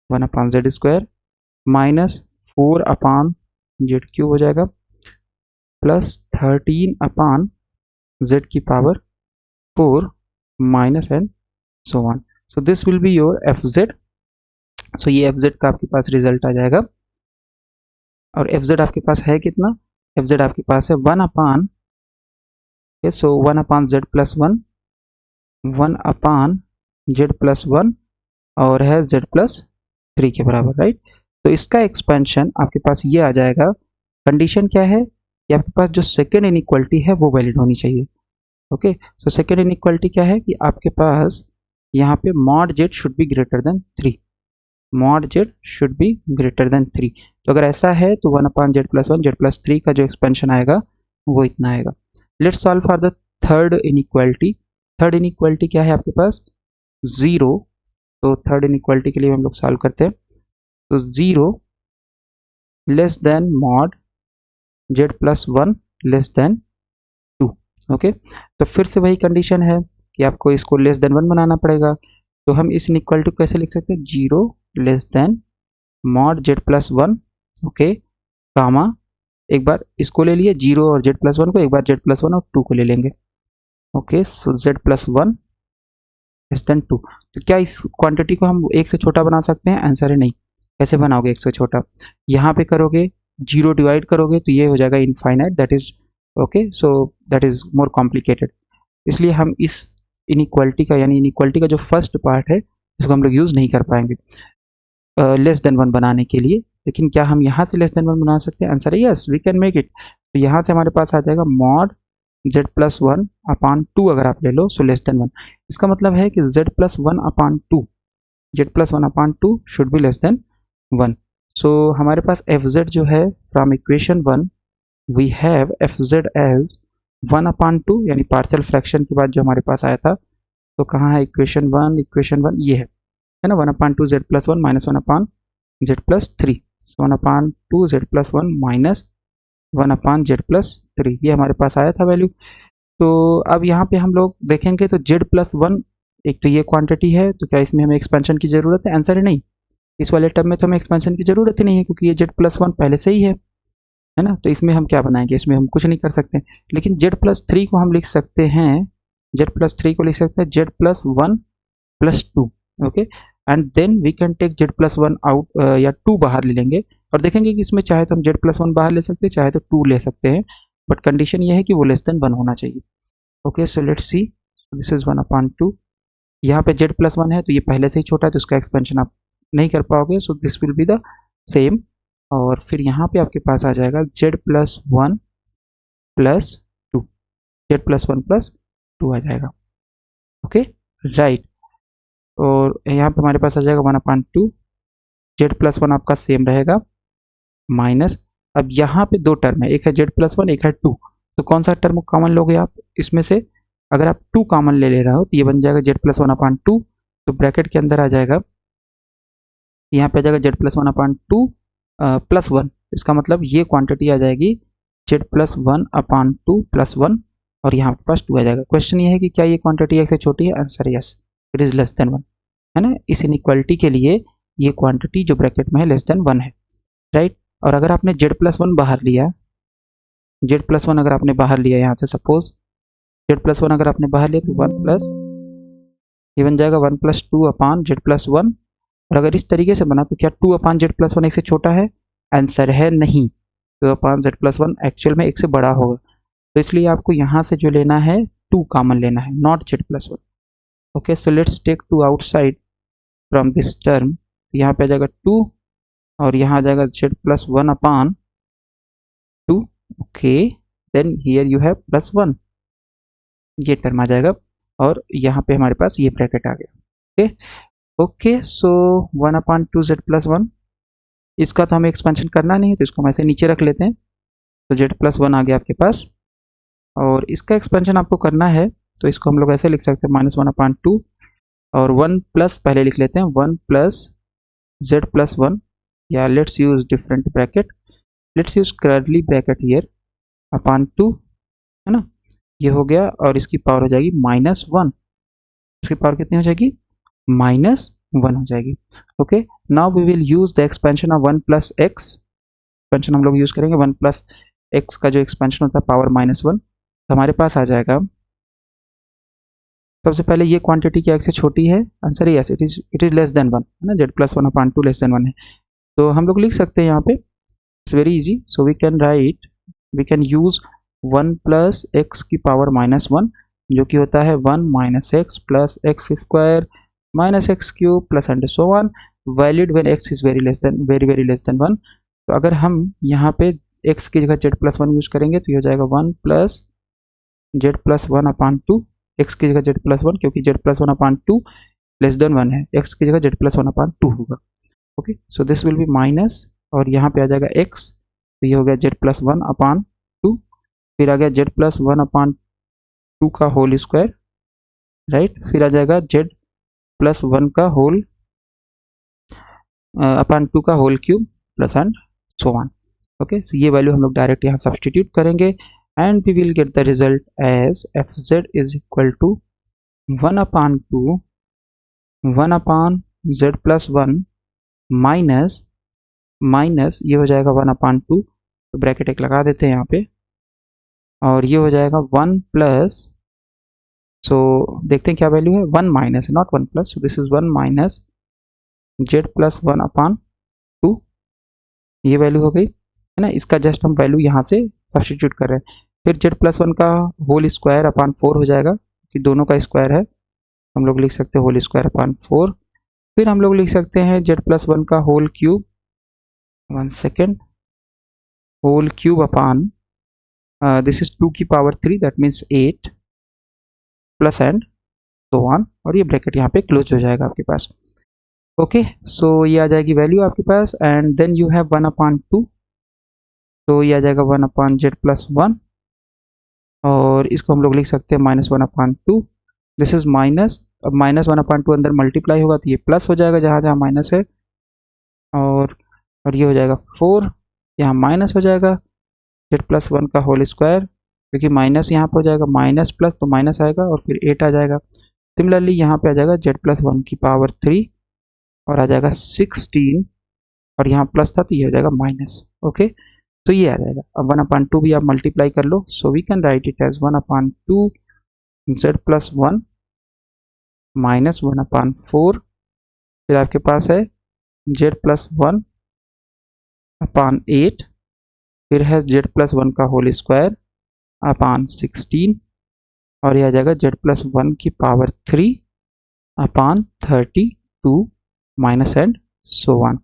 1/z square minus 4/z³ हो जाएगा plus 13/z⁴ minus and so on, so this will be your fz। सो ये fz का आपके पास रिजल्ट आ जाएगा, और fz आपके पास है कितना, fz आपके पास है 1/, सो 1/z + 1, 1/z + 1 और है z + 3 के बराबर, राइट। तो इसका एक्सपेंशन आपके पास ये आ जाएगा। कंडीशन क्या है कि आपके पास जो सेकेंड इनइक्वालिटी है वो वैलिड होनी चाहिए, ओके। सो सेकेंड इनइक्वालिटी क्या है कि आपके पास यहाँ पे mod z should be greater than 3, mod z should be greater than 3, तो अगर ऐसा है तो 1/z + 1 z + 3 का जो एक्सपेंशन आएगा वो इतना आएगा। Let's solve for the third inequality. Third inequality क्या है आपके पास, 0, तो थर्ड इनइक्वालिटी के लिए हम लोग सॉल्व करते हैं, तो 0 less than mod z + 1 less than 2, okay. तो फिर से वही कंडीशन है कि आपको इसको लेस देन 1 बनाना पड़ेगा, तो हम इस इनइक्वालिटी को कैसे लिख सकते हैं, 0 less than mod z + 1, okay, comma, एक बार इसको ले लिए 0 और z + 1 को, एक बार z + 1 और 2 को ले लेंगे, ओके। सो z + 1 लेस देन 2, तो क्या इस क्वांटिटी को हम एक से छोटा बना सकते हैं, आंसर है नहीं। कैसे बनाओगे एक से छोटा, यहाँ पे करोगे 0 डिवाइड करोगे तो ये हो जाएगा infinite, that is okay, so that is more complicated, इसलिए हम इस इनइक्वालिटी का, यानी इनइक्वालिटी का जो फर्स्ट पार्ट है इसको हम लोग यूज़ नहीं कर पाएंगे लेस देन 1 बनाने के लिए। लेकिन क्या हम यहाँ से लेस देन 1 बना सकते हैं, आंसर है yes, we can make it. तो यहाँ से हमारे पास आ जाएगा mod z + 1/2 अगर आप ले लो, सो लेस देन 1, इसका मतलब है कि z + 1/2, z + 1/2 should be less than 1। So हमारे पास fz जो है from equation 1 we have fz as 1/2, यानी पार्शियल फ्रैक्शन के बाद जो हमारे पास आया था, तो कहाँ है इक्वेशन 1, इक्वेशन 1 ये है, है ना, 1/2 z plus 1 minus 1/z plus 3, 1/2 z plus 1 minus 1/z plus 3, ये हमारे पास आया था वैल्यू। तो अब यहाँ पे हम लोग देखेंगे तो z प्लस 1 एक तो ये क्वांटिटी है, तो क्या इसमें हमें एक्सपेंशन की ज़रूरत है? आंसर है नहीं। इस वाले टर्म में तो हमें एक्सपेंशन की ज़रूरत ही नहीं है क्योंकि ये z प्लस 1 पहले से ही है ना, तो इसमें हम क्या बनाएंगे, इसमें हम कुछ नहीं कर सकते। लेकिन z प्लस 3 को हम लिख सकते हैं, z प्लस 3 को लिख सकते हैं z plus 1 plus 2, okay, and then we can take z plus 1 out या 2 बाहर ले लेंगे और देखेंगे कि इसमें चाहे तो हम z प्लस 1 बाहर ले सकते हैं, चाहे तो 2 ले सकते हैं, बट कंडीशन ये है कि वो लेस देन 1 होना चाहिए। Okay, so let's see, this is 1/2, यहाँ पे z प्लस 1 है तो ये पहले से ही छोटा है तो इसका एक्सपेंशन आप नहीं कर पाओगे, so this will be the same. और फिर यहाँ पे आपके पास आ जाएगा z plus 1 plus 2, z plus 1 plus 2 आ जाएगा, ओके, राइट। और यहाँ पे हमारे पास आ जाएगा 1/2, z प्लस 1 आपका सेम रहेगा माइनस, अब यहाँ पे दो टर्म है, एक है z प्लस 1, एक है 2, तो कौन सा टर्म कॉमन लोगे आप इसमें से? अगर आप 2 कॉमन ले रहे हो तो ये बन जाएगा z प्लस 1/2, तो ब्रैकेट के अंदर आ जाएगा, यहाँ पे आ जाएगा z प्लस 1/2 प्लस 1, इसका मतलब ये क्वांटिटी आ जाएगी z प्लस 1/2 प्लस 1 और यहाँ के पास 2 आ जाएगा। क्वेश्चन ये है कि क्या ये क्वांटिटी x से छोटी है? Answer yes, it is less than 1, है ना। इस इनइक्वालिटी के लिए ये क्वांटिटी जो ब्रैकेट में है लेस देन 1 है, राइट। और अगर आपने z प्लस 1 बाहर लिया, z प्लस 1 अगर आपने बाहर लिया यहाँ से, सपोज z प्लस 1 अगर आपने बाहर लिया तो 1 प्लस, ये बन जाएगा 1 प्लस 2 अपान z प्लस 1, और अगर इस तरीके से बना तो क्या 2 अपान z प्लस 1 एक से छोटा है? आंसर है नहीं, 2 अपान z प्लस 1 एक्चुअल में एक से बड़ा होगा, तो इसलिए आपको यहाँ से जो लेना है 2 कॉमन लेना है, not z plus 1। Okay, so let's take 2 outside from this term, यहाँ पे आ जाएगा 2 और यहाँ आ जाएगा z plus 1/2, okay, then here you have plus 1, ये टर्म आ जाएगा और यहाँ पे हमारे पास ये ब्रैकेट आ गया, ओके। ओके, सो 1/2 z प्लस 1, इसका तो हमें एक्सपेंशन करना नहीं है तो इसको हम ऐसे नीचे रख लेते हैं, तो z प्लस 1 आ गया आपके पास, और इसका एक्सपेंशन आपको करना है तो इसको हम लोग ऐसे लिख सकते हैं -1/2 और 1 प्लस पहले लिख लेते हैं 1 प्लस z प्लस 1, या let's use different bracket, let's use curly bracket here upon 2, है ना, ये हो गया और इसकी पावर हो जाएगी -1, इसकी पावर कितनी हो जाएगी? -1 हो जाएगी, okay. Now we will use the expansion of 1 plus x, expansion हम लोग यूज करेंगे 1 प्लस एक्स का जो एक्सपेंशन होता है पावर -1, तो हमारे पास आ जाएगा, सबसे पहले ये क्वांटिटी क्या x से छोटी है? Answer yes, it is less than 1, है ना, z प्लस 1/2 लेस देन 1 है, तो हम लोग लिख सकते हैं यहाँ पे, it's very easy, so we can write, we can use 1 plus x की पावर -1 जो कि होता है 1 minus x plus x square minus x cube plus and so on, valid when x is very less than 1। तो अगर हम यहाँ पे x की जगह z प्लस 1 यूज करेंगे तो ये हो जाएगा 1 प्लस z प्लस 1/2, x की जगह z प्लस 1 क्योंकि z प्लस 1/2 लेस देन 1 है, x की जगह z प्लस 1/2 होगा, okay. So this will be minus और यहाँ पे आ जाएगा x, तो ये हो गया z प्लस 1/2, फिर आ गया z प्लस 1/2 का होल स्क्वायर, राइट, फिर आ जाएगा z प्लस 1 का होल अपान 2 का whole cube plus and so on, okay. So ये वैल्यू हम लोग डायरेक्ट यहाँ सब्सटीट्यूट करेंगे and we will get the result as fz is equal to 1/2 1/z plus 1 minus ये हो जाएगा 1/2, तो ब्रैकेट एक लगा देते हैं यहाँ पे, और ये हो जाएगा 1 प्लस, सो देखते हैं क्या वैल्यू है, 1 minus not 1 plus, so this is 1 minus z plus 1/2, ये वैल्यू हो गई, है ना। इसका जस्ट हम वैल्यू यहाँ से सब्सटीट्यूट कर रहे हैं, फिर z प्लस 1 का होल स्क्वायर अपान 4 हो जाएगा कि दोनों का स्क्वायर है, हम लोग लिख सकते हैं होल स्क्वायर अपान 4, फिर हम लोग लिख सकते हैं z प्लस 1 का whole cube, 1 second, whole cube upon this is 2 की power 3 that means 8 plus and so on, और ये ब्रैकेट यहाँ पे क्लोज हो जाएगा आपके पास, ओके। सो ये आ जाएगी वैल्यू आपके पास एंड देन यू हैव 1/2, तो ये आ जाएगा 1/z प्लस 1 और इसको हम लोग लिख सकते हैं -1/2, दिस इज माइनस अब -1/2 अंदर मल्टीप्लाई होगा तो ये प्लस हो जाएगा जहाँ जहाँ माइनस है, और ये हो जाएगा 4, यहाँ माइनस हो जाएगा z+1 का होल स्क्वायर, क्योंकि माइनस यहाँ पे हो जाएगा, माइनस प्लस तो माइनस आएगा और फिर 8 आ जाएगा। सिमिलरली यहाँ पे आ जाएगा z+1 की पावर 3 और आ जाएगा 16, और यहाँ प्लस था तो ये हो जाएगा माइनस। ओके, तो ये आ जाएगा। अब 1/2 भी आप मल्टीप्लाई कर लो, so we can write it as 1/2 z+1 minus 1/4, फिर आपके पास है z+1/8, फिर है z+1 का होल स्क्वायर अपान 16, और यह आ जाएगा z+1 की power 3/32 minus and so on.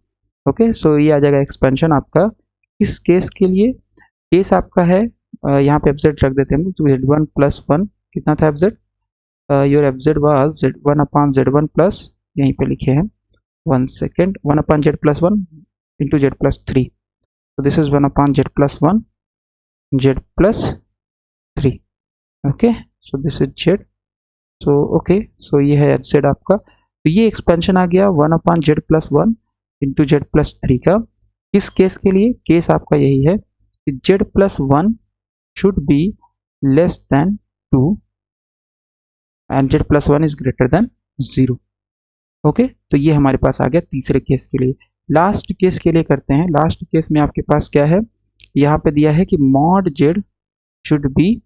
Okay, so ये आ जाएगा एक्सपेंशन आपका इस केस के लिए। केस आपका है यहाँ पे fz रख देते हैं, तो z1+1 कितना था fz, your fz was z1/z1 plus, यहीं पे लिखे हैं 1 second, 1/z+1 into z+3, so this is 1/z+1 z+3। Okay, so this is z, so okay, so ये है z आपका। तो ये एक्सपेंशन आ गया 1/z+1 into z+3 का। किस केस के लिए, केस आपका यही है कि z+1 should be less than 2 and z+1 is greater than 0। Okay, तो ये हमारे पास आ गया तीसरे केस के लिए। लास्ट केस के लिए करते हैं। लास्ट केस में आपके पास क्या है, यहाँ पे दिया है कि mod z should be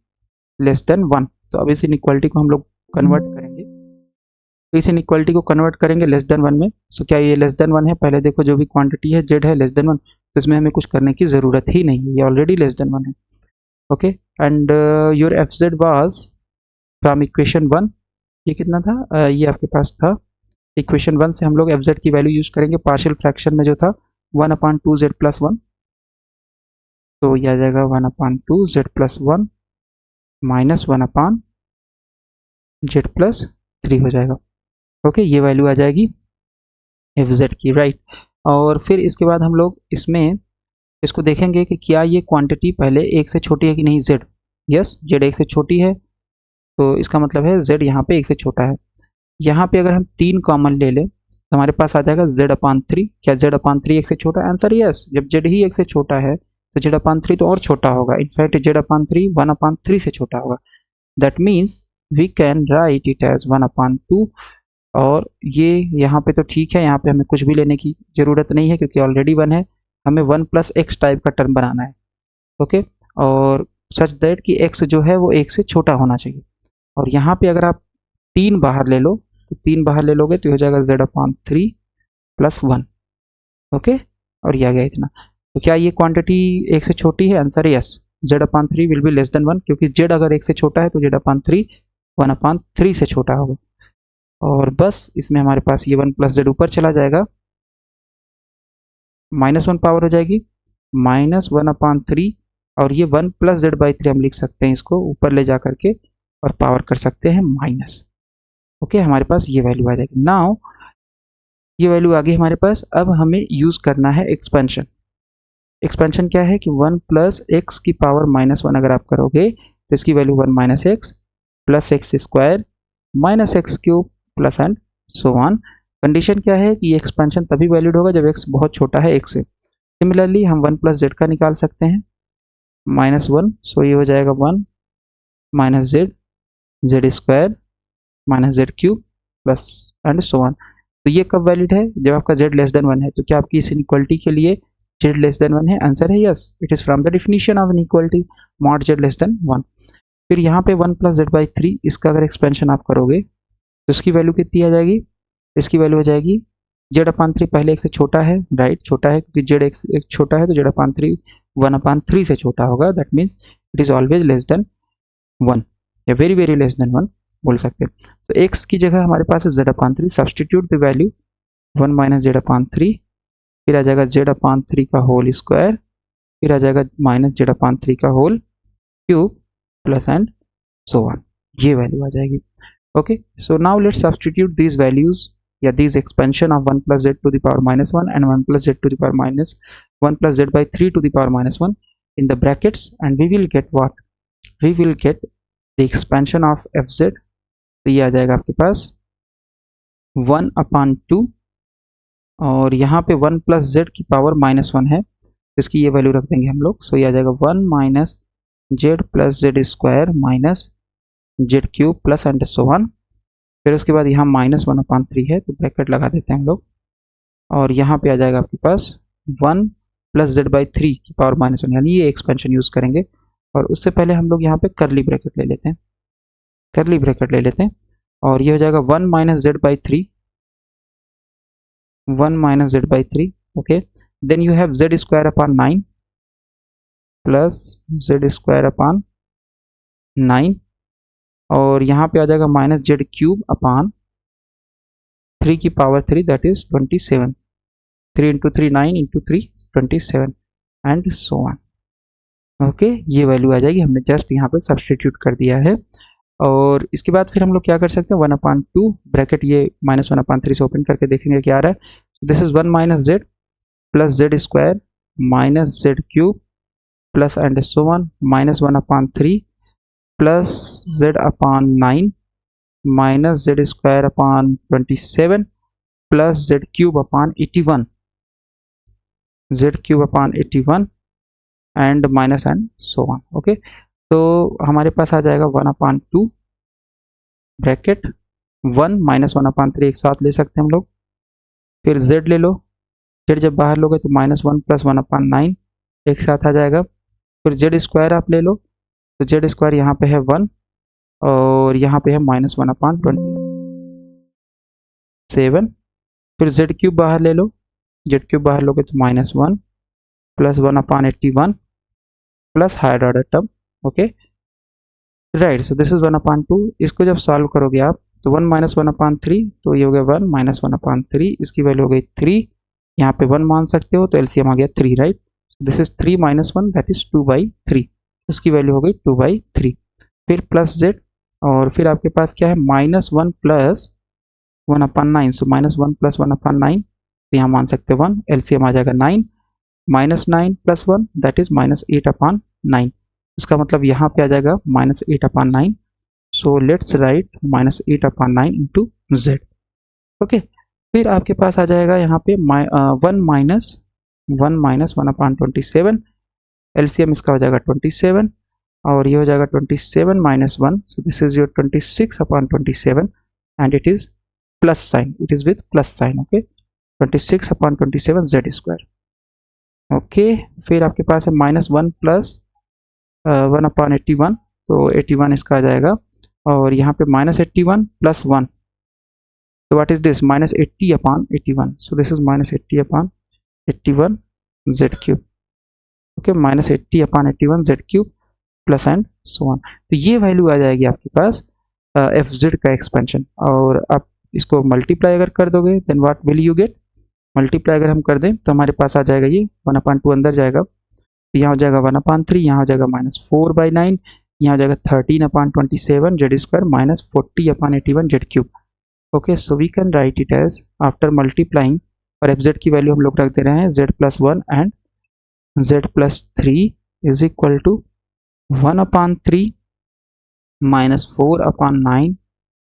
less than 1। तो अब इस इनइक्वालिटी को हम लोग कन्वर्ट करेंगे, तो इस इनइक्वालिटी को कन्वर्ट करेंगे लेस देन 1 में। सो क्या ये लेस देन 1 है, पहले देखो जो भी क्वांटिटी है z है लेस देन 1, तो इसमें हमें कुछ करने की ज़रूरत ही नहीं है, ये ऑलरेडी लेस देन 1 है। Okay, and your fz was from equation 1, ये कितना था, ये आपके पास था इक्वेशन 1 से हम लोग fz की वैल्यू यूज करेंगे पार्शियल फ्रैक्शन में जो था 1/2 z+1, तो ये आ जाएगा 1/2 z+1 माइनस 1/z+3 हो जाएगा। ओके, ये वैल्यू आ जाएगी fz की, राइट। और फिर इसके बाद हम लोग इसमें इसको देखेंगे कि क्या ये क्वांटिटी पहले 1 से छोटी है कि नहीं, z। यस, z 1 से छोटी है, तो इसका मतलब है z यहाँ पे 1 से छोटा है। यहाँ पे अगर हम 3 कॉमन ले लें तो हमारे पास आ जाएगा z/3। क्या z/3 1 से छोटा है, आंसर यस। जब z ही 1 से छोटा है तो z/3 तो और छोटा होगा, इनफैक्ट z/3 1/3 से छोटा होगा। That means we can write it as 1/2, और ये यहाँ पे तो ठीक है, यहाँ पे हमें कुछ भी लेने की ज़रूरत नहीं है क्योंकि ऑलरेडी 1 है, हमें 1 + x टाइप का टर्म बनाना है। ओके, और सच दैट कि x जो है वो 1 से छोटा होना चाहिए। और यहाँ पे अगर आप 3 बाहर ले लो, तो 3 बाहर ले लोगे तो हो जाएगा z/3 + 1। ओके, और ये आ गया इतना। तो क्या ये क्वांटिटी 1 से छोटी है, answer yes. z/3 will be less than 1, क्योंकि z अगर 1 से छोटा है तो z/3 1/3 से छोटा होगा। और बस इसमें हमारे पास ये 1 + z ऊपर चला जाएगा, -1 पावर हो जाएगी -1/3, और ये 1 + z/3 हम लिख सकते हैं, इसको ऊपर ले जा करके और पावर कर सकते हैं माइनस। ओके, हमारे पास ये वैल्यू आ जाएगी। नाउ ये वैल्यू आ गई हमारे पास। अब हमें यूज़ करना है एक्सपेंशन। एक्सपेंशन क्या है कि 1 + x की पावर -1 अगर आप करोगे तो इसकी value 1 - x + x² -x³ plus and so on. Condition क्या है कि ये एक्सपेंशन तभी वैलिड होगा जब x बहुत छोटा है 1 से। सिमिलरली हम 1 + z का निकाल सकते हैं, -1, सो ये हो जाएगा 1 - z z² -z³ plus and so on. तो ये कब वैलिड है, जब आपका z लेस देन 1 है। तो क्या आपकी इस इनइक्वालिटी के लिए z लेस देन 1 है, आंसर है yes. It is from the definition of inequality mod z less than 1। फिर यहाँ पे 1 + z/3 इसका अगर एक्सपेंशन आप करोगे तो इसकी वैल्यू कितनी आ जाएगी, इसकी वैल्यू हो जाएगी z/3 पहले 1 से छोटा है, राइट, छोटा है क्योंकि z 1 छोटा है तो z/3 1/3 से छोटा होगा। That means it is always less than 1 या वेरी वेरी लेस देन 1 बोल सकते हैं। तो x की जगह हमारे पास है z/3, substitute the value 1 - z/3, फिर आ जाएगा z/3 का होल स्क्वायर, फिर आ जाएगा -z/3 का whole cube plus and so on. ये वैल्यू आ जाएगी। Okay, so now let's substitute these values, these expansion of 1 + z to the power -1 and 1 + z to the power -1 + z/3 to the power -1 in the brackets, and we will get what? We will get the expansion of fz। तो ये आ जाएगा आपके पास 1/2 और यहाँ पे 1 plus Z की power -1 है, इसकी ये वैल्यू रख देंगे हम लोग। सो ये आ जाएगा 1 minus Z plus z square minus Z cube plus and so one. फिर उसके बाद यहाँ -1/3 है तो ब्रैकेट लगा देते हैं हम लोग और यहाँ पे आ जाएगा आपके पास 1 प्लस जेड बाई 3 की पावर -1, यानी ये एक्सपेंशन यूज़ करेंगे। और उससे पहले हम लोग यहाँ पे करली ब्रैकेट ले लेते हैं, करली ब्रैकेट ले लेते हैं और ये हो जाएगा 1 minus z by 3, 1 minus z by 3। Okay, then you have z square upon 9 plus z square upon 9 और यहाँ पे आ जाएगा माइनस जेड क्यूब अपॉन 3 की power 3 that is 27, 3 into 3 9 into 3 27 and so on. Okay, ये वैल्यू आ जाएगी, हमने जस्ट यहाँ पे सब्सटीट्यूट कर दिया है। और इसके बाद फिर हम लोग क्या कर सकते हैं, 1/2 ब्रैकेट ये -1/3 से ओपन करके देखेंगे क्या आ रहा है। This is 1 minus Z plus z square minus Z cube plus and so one -1/3 plus Z upon 9 minus Z square upon 27 plus Z cube upon 81, Z cube upon 81 and minus and so on. Okay, तो हमारे पास आ जाएगा 1/2 bracket 1 -1/3 एक साथ ले सकते हैं हम लोग। फिर z ले लो, z जब बाहर लोगे तो -1 प्लस 1/9 एक साथ आ जाएगा। फिर जेड स्क्वायर आप ले लो तो जेड स्क्वायर यहाँ पे है 1 और यहाँ पे है -1/27। फिर जेड क्यूब बाहर ले लो, जेड क्यूब बाहर लोगे तो -1 plus 1/81 plus higher order term. Okay right, so this is 1/2। इसको जब सॉल्व करोगे आप तो 1 माइनस 1/3 तो ये हो गया 1 माइनस 1/3, इसकी वैल्यू हो गई 3, यहाँ पे 1 मान सकते हो तो एलसीएम आ गया 3, right. This is 3 minus 1 that is 2/3, उसकी वैल्यू हो गई 2/3। फिर प्लस जेड और फिर आपके पास क्या है -1 प्लस 1/9, सो -1 प्लस 1/9 तो यहाँ मान सकते हैं 1, एलसीएम आ जाएगा 9, -9 प्लस 1 दैट इज -8/9, उसका मतलब यहाँ पे आ जाएगा -8/9। So let's write -8/9 into Z. Okay, फिर आपके पास आ जाएगा यहाँ पे 1 माइनस 1/27, एलसीएम इसका हो जाएगा 27 और ये हो जाएगा 27 minus 1, so this is your 26/27 and it is plus sign, it is with plus sign. Okay, 26/27 Z square. Okay, फिर आपके पास है -1 प्लस 1/81 तो 81 इसका आ जाएगा और यहाँ पे -81 plus 1, so what is this, -80/81, so this is -80/81 z cube। okay, -80/81 z cube plus and so on. तो ये वैल्यू आ जाएगी आपके पास एफ जेड का एक्सपेंशन। और आप इसको मल्टीप्लाई अगर कर दोगे then what will you get, multiply अगर हम कर दें तो हमारे पास आ जाएगा ये 1/2 अंदर जाएगा तो यहाँ हो जाएगा 1/3, यहाँ हो जाएगा -4/9, यहाँ हो जाएगा 13/27 z square minus 40/81 z cube. Okay, so we can write it as after multiplying, और एफ जेड की वैल्यू हम लोग रख दे रहे हैं z+1 and z+3 is equal to 1/3 minus 4/9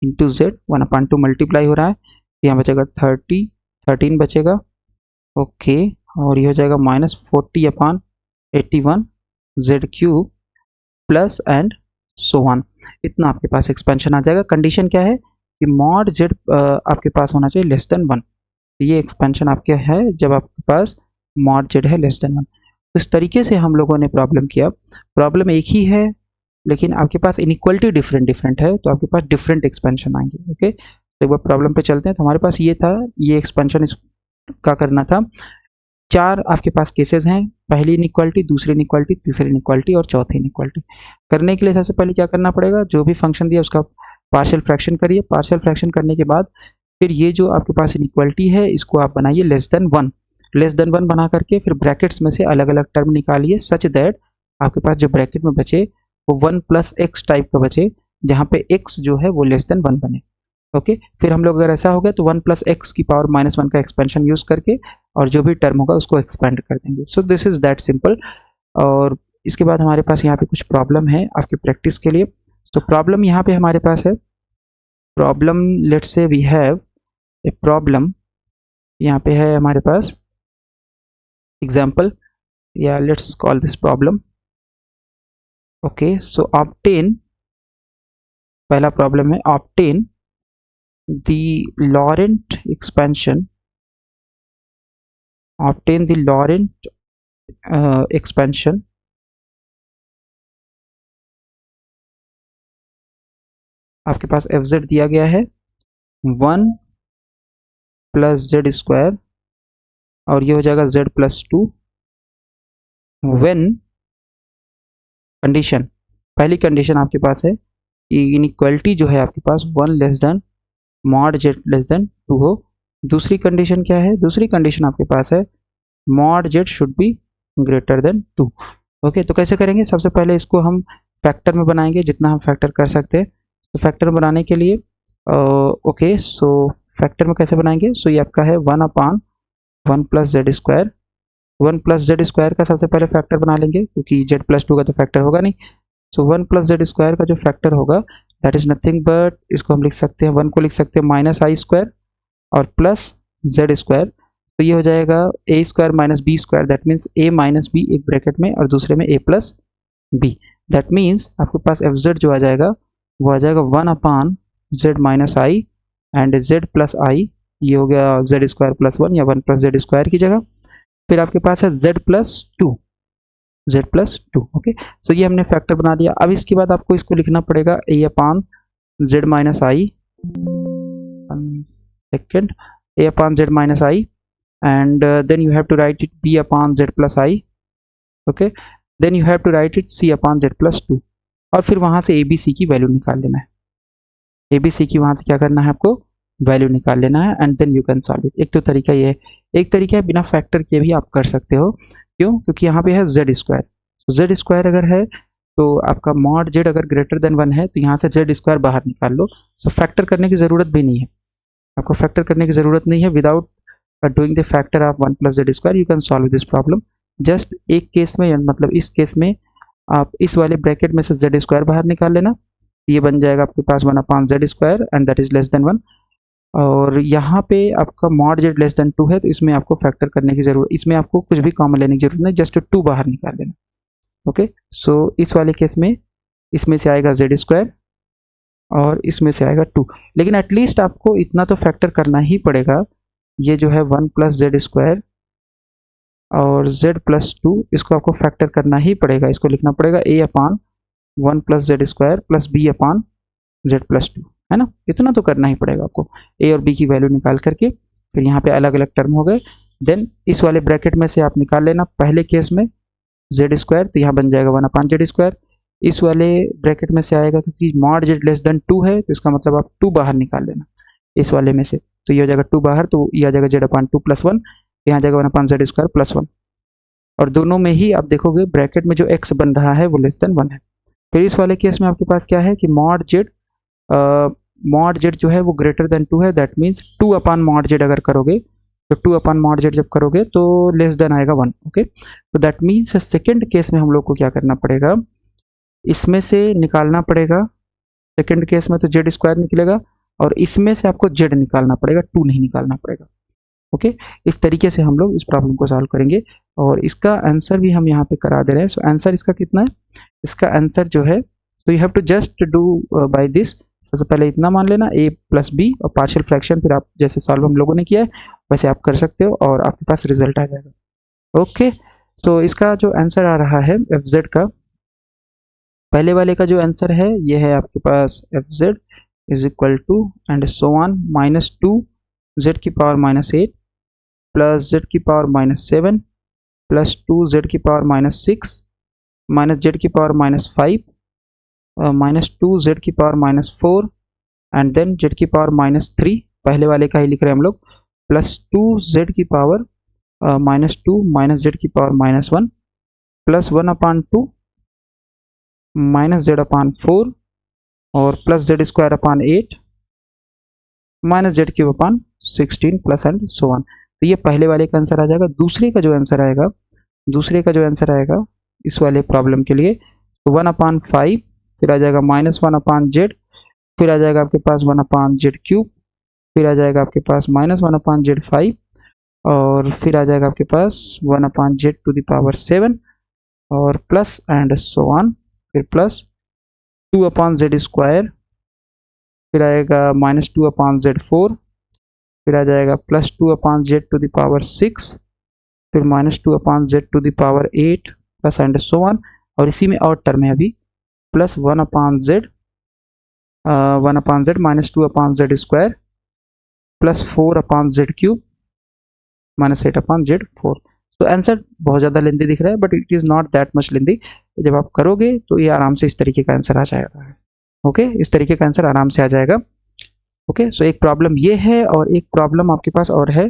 into z, 1/2 multiply हो रहा है, यहाँ बचेगा 13 बचेगा। ओके, और ये हो जाएगा -40/81 z cube plus and so one. इतना आपके पास एक्सपेंशन आ जाएगा। कंडीशन क्या है कि मॉड जेड आपके पास होना चाहिए लेस देन 1, ये एक्सपेंशन आपके है जब आपके पास मॉड जेड है लेस देन 1। तो इस तरीके से हम लोगों ने प्रॉब्लम किया, प्रॉब्लम एक ही है लेकिन आपके पास इनइक्वालिटी डिफरेंट है तो आपके पास डिफरेंट एक्सपेंशन आएंगे। ओके, तो एक बार प्रॉब्लम पे चलते हैं। तो हमारे पास ये था, ये एक्सपेंशन इसका करना था। 4 आपके पास केसेस हैं, पहली इनइक्वालिटी, दूसरी इनइक्वालिटी, तीसरी इनइक्वालिटी और चौथी इनइक्वालिटी। करने के लिए सबसे पहले क्या करना पड़ेगा, जो भी फंक्शन दिया उसका पार्शियल फ्रैक्शन करिए। पार्शियल फ्रैक्शन करने के बाद फिर ये जो आपके पास इनइक्वालिटी है इसको आप बनाइए लेस देन 1, लेस देन 1 बना करके फिर ब्रैकेट्स में से अलग अलग टर्म निकालिए सच दैट आपके पास जो ब्रैकेट में बचे वो 1 प्लस एक्स टाइप का बचे, जहाँ पे x जो है वो लेस देन 1 बने। ओके, फिर हम लोग अगर ऐसा हो गया तो 1 प्लस एक्स की पावर -1 का एक्सपेंशन यूज करके और जो भी टर्म होगा उसको एक्सपेंड कर देंगे। सो दिस इज दैट सिंपल। और इसके बाद हमारे पास यहाँ पे कुछ प्रॉब्लम है आपकी प्रैक्टिस के लिए। तो प्रॉब्लम यहाँ पे हमारे पास है, problem let's say we have a problem, यहाँ पे है हमारे पास एग्जाम्पल, या let's call this problem. Okay, so obtain, पहला प्रॉब्लम है obtain the Laurent expansion, obtain the Laurent expansion आपके पास fz दिया गया है 1 प्लस जेड स्क्वायर और ये हो जाएगा z प्लस 2 व्हेन, कंडीशन, पहली कंडीशन आपके पास है इनइक्वालिटी जो है आपके पास 1 less than mod Z less than 2 हो। दूसरी कंडीशन क्या है? दूसरी कंडीशन आपके पास है mod z should be greater then 2। Okay, तो कैसे करेंगे? सबसे पहले इसको हम फैक्टर में बनाएंगे जितना हम फैक्टर कर सकते हैं। तो फैक्टर में बनाने के लिए ओके, सो फैक्टर में कैसे बनाएंगे? सो ये आपका है 1/1 plus z square, 1 plus z square का सबसे पहले फैक्टर बना लेंगे क्योंकि जेड प्लस 2 का तो फैक्टर होगा नहीं। सो 1 प्लस जेड स्क्वायर का जो फैक्टर होगा दैट इज नथिंग बट, इसको हम लिख सकते हैं 1 को लिख सकते हैं माइनस आई स्क्वायर और प्लस जेड स्क्वायर, तो ये हो जाएगा a square minus b square, that means a minus b एक ब्रैकेट में और दूसरे में a plus b. That means आपके पास एफ जेड जो आ जाएगा वो आ जाएगा 1/z minus i and z plus i, ये हो गया z स्क्वायर प्लस 1 या 1 प्लस जेड स्क्वायर की जगह। फिर आपके पास है z प्लस 2। ओके, सो ये हमने फैक्टर बना दिया। अब इसके बाद आपको इसको लिखना पड़ेगा a/z minus I, second, a/z minus I and then you have to write it b/z plus I, okay, then you have to write it c/z plus 2 और फिर वहां से abc की वैल्यू निकाल लेना है। abc की वहां से क्या करना है? आपको वैल्यू निकाल लेना है and then you can solve it. एक तो तरीका ये है, एक तरीका है बिना फैक्टर के भी आप कर सकते हो। क्यों? क्योंकि यहाँ पे है जेड स्क्वायर, जेड स्क्वायर अगर है तो आपका मॉड जेड अगर ग्रेटर देन 1 है तो यहाँ से जेड स्क्वायर बाहर निकाल लो। सो फैक्टर करने की जरूरत भी नहीं है, आपको फैक्टर करने की जरूरत नहीं है। Without doing the factor of 1 plus z square you can solve this problem। just एक केस में, मतलब इस केस में आप इस वाले ब्रैकेट में से z स्क्वायर बाहर निकाल लेना, ये बन जाएगा आपके पास 1/z square and that is less than 1। और यहाँ पे आपका मॉड z लेस देन 2 है तो इसमें आपको फैक्टर करने की जरूरत, इसमें आपको कुछ भी कॉमन लेने की जरूरत नहीं, जस्ट 2 बाहर निकाल लेना। ओके, सो इस वाले केस में इसमें से आएगा z स्क्वायर और इसमें से आएगा 2, लेकिन एटलीस्ट आपको इतना तो फैक्टर करना ही पड़ेगा। ये जो है 1 प्लस जेड स्क्वायर और z प्लस 2, इसको आपको फैक्टर करना ही पड़ेगा। इसको लिखना पड़ेगा a/1 plus z square plus b/z plus 2, है ना? इतना तो करना ही पड़ेगा आपको, a और b की वैल्यू निकाल करके। फिर यहाँ पे अलग अलग टर्म हो गए, देन इस वाले ब्रैकेट में से आप निकाल लेना पहले केस में जेड स्क्वायर, तो यहाँ बन जाएगा 1/z स्क्वायर। इस वाले ब्रैकेट में से आएगा क्योंकि मॉड जेड लेस देन 2 है तो इसका मतलब आप 2 बाहर निकाल लेना इस वाले में से, तो ये हो जाएगा 2 बाहर, तो ये आ जाएगा z/2 प्लस 1, यहाँ जाएगा 1/z स्क्वायर प्लस 1। और दोनों में ही आप देखोगे ब्रैकेट में जो x बन रहा है वो लेस देन 1 है। फिर इस वाले केस में आपके पास क्या है कि मॉड जेड जो है वो ग्रेटर देन 2 है, दैट मीन्स 2/mod z अगर करोगे तो 2/mod z जब करोगे तो लेस देन आएगा 1। ओके, तो दैट मीन्स सेकेंड केस में हम लोग को क्या करना पड़ेगा? इसमें से निकालना पड़ेगा, सेकेंड केस में तो जेड स्क्वायर निकलेगा और इसमें से आपको z निकालना पड़ेगा, 2 नहीं निकालना पड़ेगा। ओके, इस तरीके से हम लोग इस प्रॉब्लम को सॉल्व करेंगे और इसका आंसर भी हम यहाँ पे करा दे रहे हैं। सो आंसर इसका कितना है? इसका आंसर जो है, so you have to just do by this, सबसे पहले इतना मान लेना a प्लस बी और पार्शियल फ्रैक्शन, फिर आप जैसे सॉल्व हम लोगों ने किया है वैसे आप कर सकते हो और आपके पास रिजल्ट आ जाएगा। ओके, तो इसका जो आंसर आ रहा है एफ जेड का, पहले वाले का जो आंसर है ये है आपके पास f z is equal to and so on -2 z की पावर -8 प्लस z की पावर -7 प्लस 2 z की पावर -6 माइनस z की पावर -5 -2 z की पावर -4 एंड देन z की पावर -3, पहले वाले का ही लिख रहे हैं हम लोग, प्लस 2 z की पावर -2 माइनस z की पावर -1 प्लस 1/2 माइनस z/4 और plus z square upon 8 minus z cube upon 16 plus and so on. तो ये पहले वाले का आंसर आ जाएगा। दूसरे का जो आंसर आएगा इस वाले प्रॉब्लम के लिए तो 1/5, फिर आ जाएगा -1/z, फिर आ जाएगा आपके पास 1/z क्यूब फिर आ जाएगा आपके पास -1/z5 और फिर आ जाएगा आपके पास 1/z⁻7 और प्लस एंड सो ऑन, फिर प्लस 2/z², फिर आएगा -2/z4, फिर आ जाएगा प्लस 2/z⁻6, फिर -2/z⁸ plus and so on, और इसी में और टर्म है अभी plus 1/z -2/z² plus 4/z³ -8/z4। तो आंसर बहुत ज़्यादा लेंदी दिख रहा है but it is not that much lengthy. जब आप करोगे तो ये आराम से इस तरीके का आंसर आ जाएगा। ओके, इस तरीके का आंसर आराम से आ जाएगा। ओके, सो एक प्रॉब्लम ये है और एक प्रॉब्लम आपके पास और है,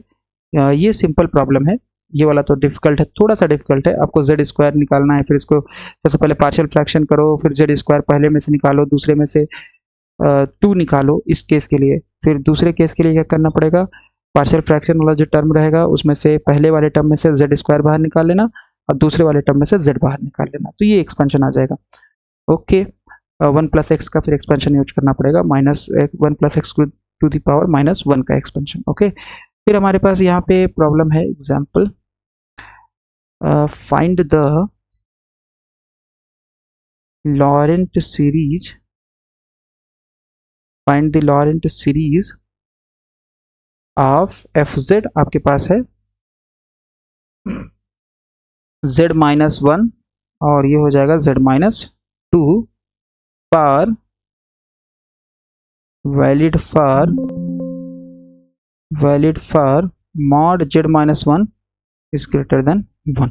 ये सिंपल प्रॉब्लम है, ये वाला तो डिफिकल्ट है, थोड़ा सा डिफिकल्ट है। आपको z² निकालना है, फिर इसको सबसे पहले पार्शियल फ्रैक्शन करो, फिर z² पहले में से निकालो, दूसरे में से 2 निकालो इस केस के लिए। फिर दूसरे केस के लिए क्या करना पड़ेगा, पार्शियल फ्रैक्शन वाला जो टर्म रहेगा उसमें से पहले वाले टर्म में से z² बाहर निकाल लेना और दूसरे वाले टर्म में से z बाहर निकाल लेना, तो ये एक्सपेंशन आ जाएगा। ओके, 1+x का फिर एक्सपेंशन यूज करना पड़ेगा, -1+x⁻⁻1 का एक्सपेंशन। ओके, फिर हमारे पास यहाँ पे प्रॉब्लम है example, find the Laurent series, find the Laurent series of fz, आपके पास है z-1 और ये हो जाएगा z-2 पर valid for mod z-1 is greater than 1।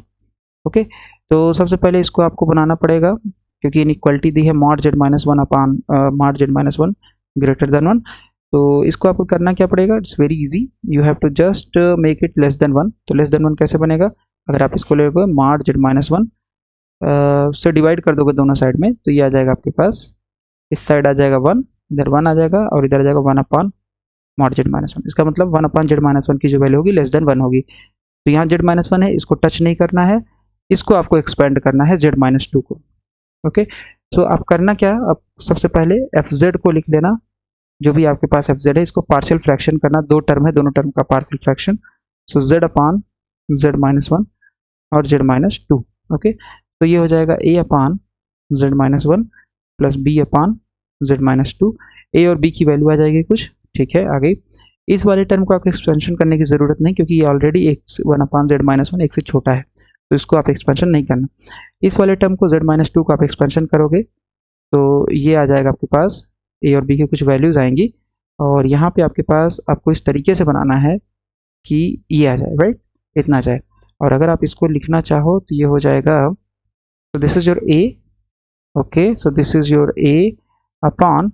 Okay, तो सबसे पहले इसको आपको बनाना पड़ेगा क्योंकि इनइक्वालिटी दी है mod z-1 upon mod z-1 greater than 1। तो इसको आपको करना क्या पड़ेगा, it's very easy, you have to just make it less than 1। तो लेस देन 1 कैसे बनेगा, अगर आप इसको लेगे mod z-1 से डिवाइड कर दोगे दोनों साइड में, तो ये आ जाएगा आपके पास, इस साइड आ जाएगा 1, इधर 1 आ जाएगा और इधर आ जाएगा 1 अपॉन mod z-1। इसका मतलब 1 अपॉन z-1 की जो वैल्यू होगी लेस देन 1 होगी। तो यहाँ z-1 है, इसको टच नहीं करना है, इसको आपको एक्सपेंड करना है z-2 को। ओके, सो आप करना क्या, आप सबसे पहले fz को लिख लेना, जो भी आपके पास fz है इसको पार्शियल फ्रैक्शन करना, दो टर्म है, दोनों टर्म का पार्शियल फ्रैक्शन, सो z अपॉन z-1 और z-2। ओके, तो ये हो जाएगा a upon z-1 plus b upon z-2, a और b की वैल्यू आ जाएगी कुछ, ठीक है, आ गई। इस वाले टर्म को आपको एक्सपेंशन करने की ज़रूरत नहीं क्योंकि ये ऑलरेडी 1 अपॉन z-1 एक से छोटा है, तो इसको आप एक्सपेंशन नहीं करना। इस वाले टर्म को z-2 को आप एक्सपेंशन करोगे तो ये आ जाएगा आपके पास, a और b की कुछ वैल्यूज़ आएंगी और यहाँ पे आपके पास आपको इस तरीके से बनाना है कि ये आ जाए, राइट, इतना आ जाए। और अगर आप इसको लिखना चाहो तो ये हो जाएगा, so this is your a, okay, so this is your a upon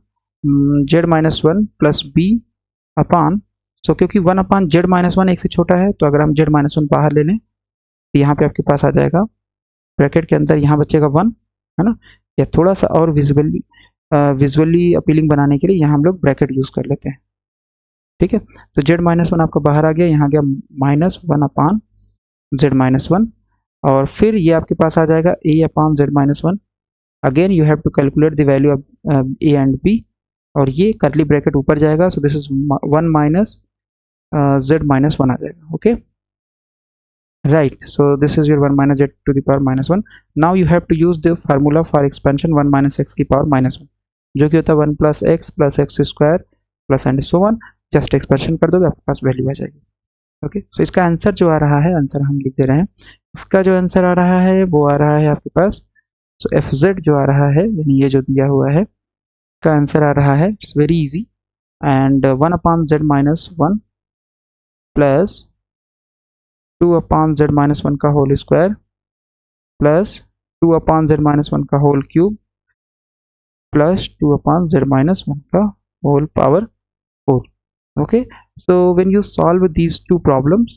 z-1 plus b upon, so क्योंकि 1 upon z-1 एक से छोटा है तो अगर हम z-1 बाहर ले लें तो यहाँ पे आपके पास आ जाएगा ब्रैकेट के अंदर, यहाँ बचेगा 1, है ना, या थोड़ा सा और विजुअली अपीलिंग बनाने के लिए यहाँ हम लोग ब्रैकेट यूज कर लेते हैं, ठीक है। तो z-1 आपका बाहर आ गया, यहाँ गया -1 अपॉन z-1 और फिर ये आपके पास आ जाएगा a upon z-1। Again you have to calculate the value of a and b और ये करली ब्रैकेट ऊपर जाएगा, so this is 1 minus z-1 आ जाएगा। Okay, right, so this is your 1 minus z⁻⁻1। now you have to use the formula for expansion 1 minus x⁻⁻1 जो कि होता है 1 plus x plus x square plus and so on। Just expansion कर दोगे आपके पास value आ जाएगी। Okay, सो इसका आंसर जो आ रहा है, आंसर हम लिख दे रहे हैं, इसका जो आंसर आ रहा है वो आ रहा है आपके पास, सो fz जो आ रहा है यानी ये जो दिया हुआ है इसका आंसर आ रहा है, it's very easy, and 1 upon z-1 plus 2 upon z-1 का whole square plus 2 upon z-1 का whole cube plus 2 upon z-1 का whole power 4। Okay, so when you solve these two problems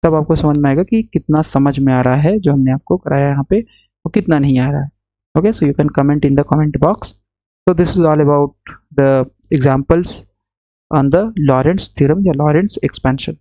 तब आपको समझ में आएगा कि कितना समझ में आ रहा है जो हमने आपको कराया यहाँ पे, वो कितना नहीं आ रहा है। Okay, so you can comment in the comment box. So this is all about the examples on the Lorentz theorem या लॉरेंट्स एक्सपेंशन।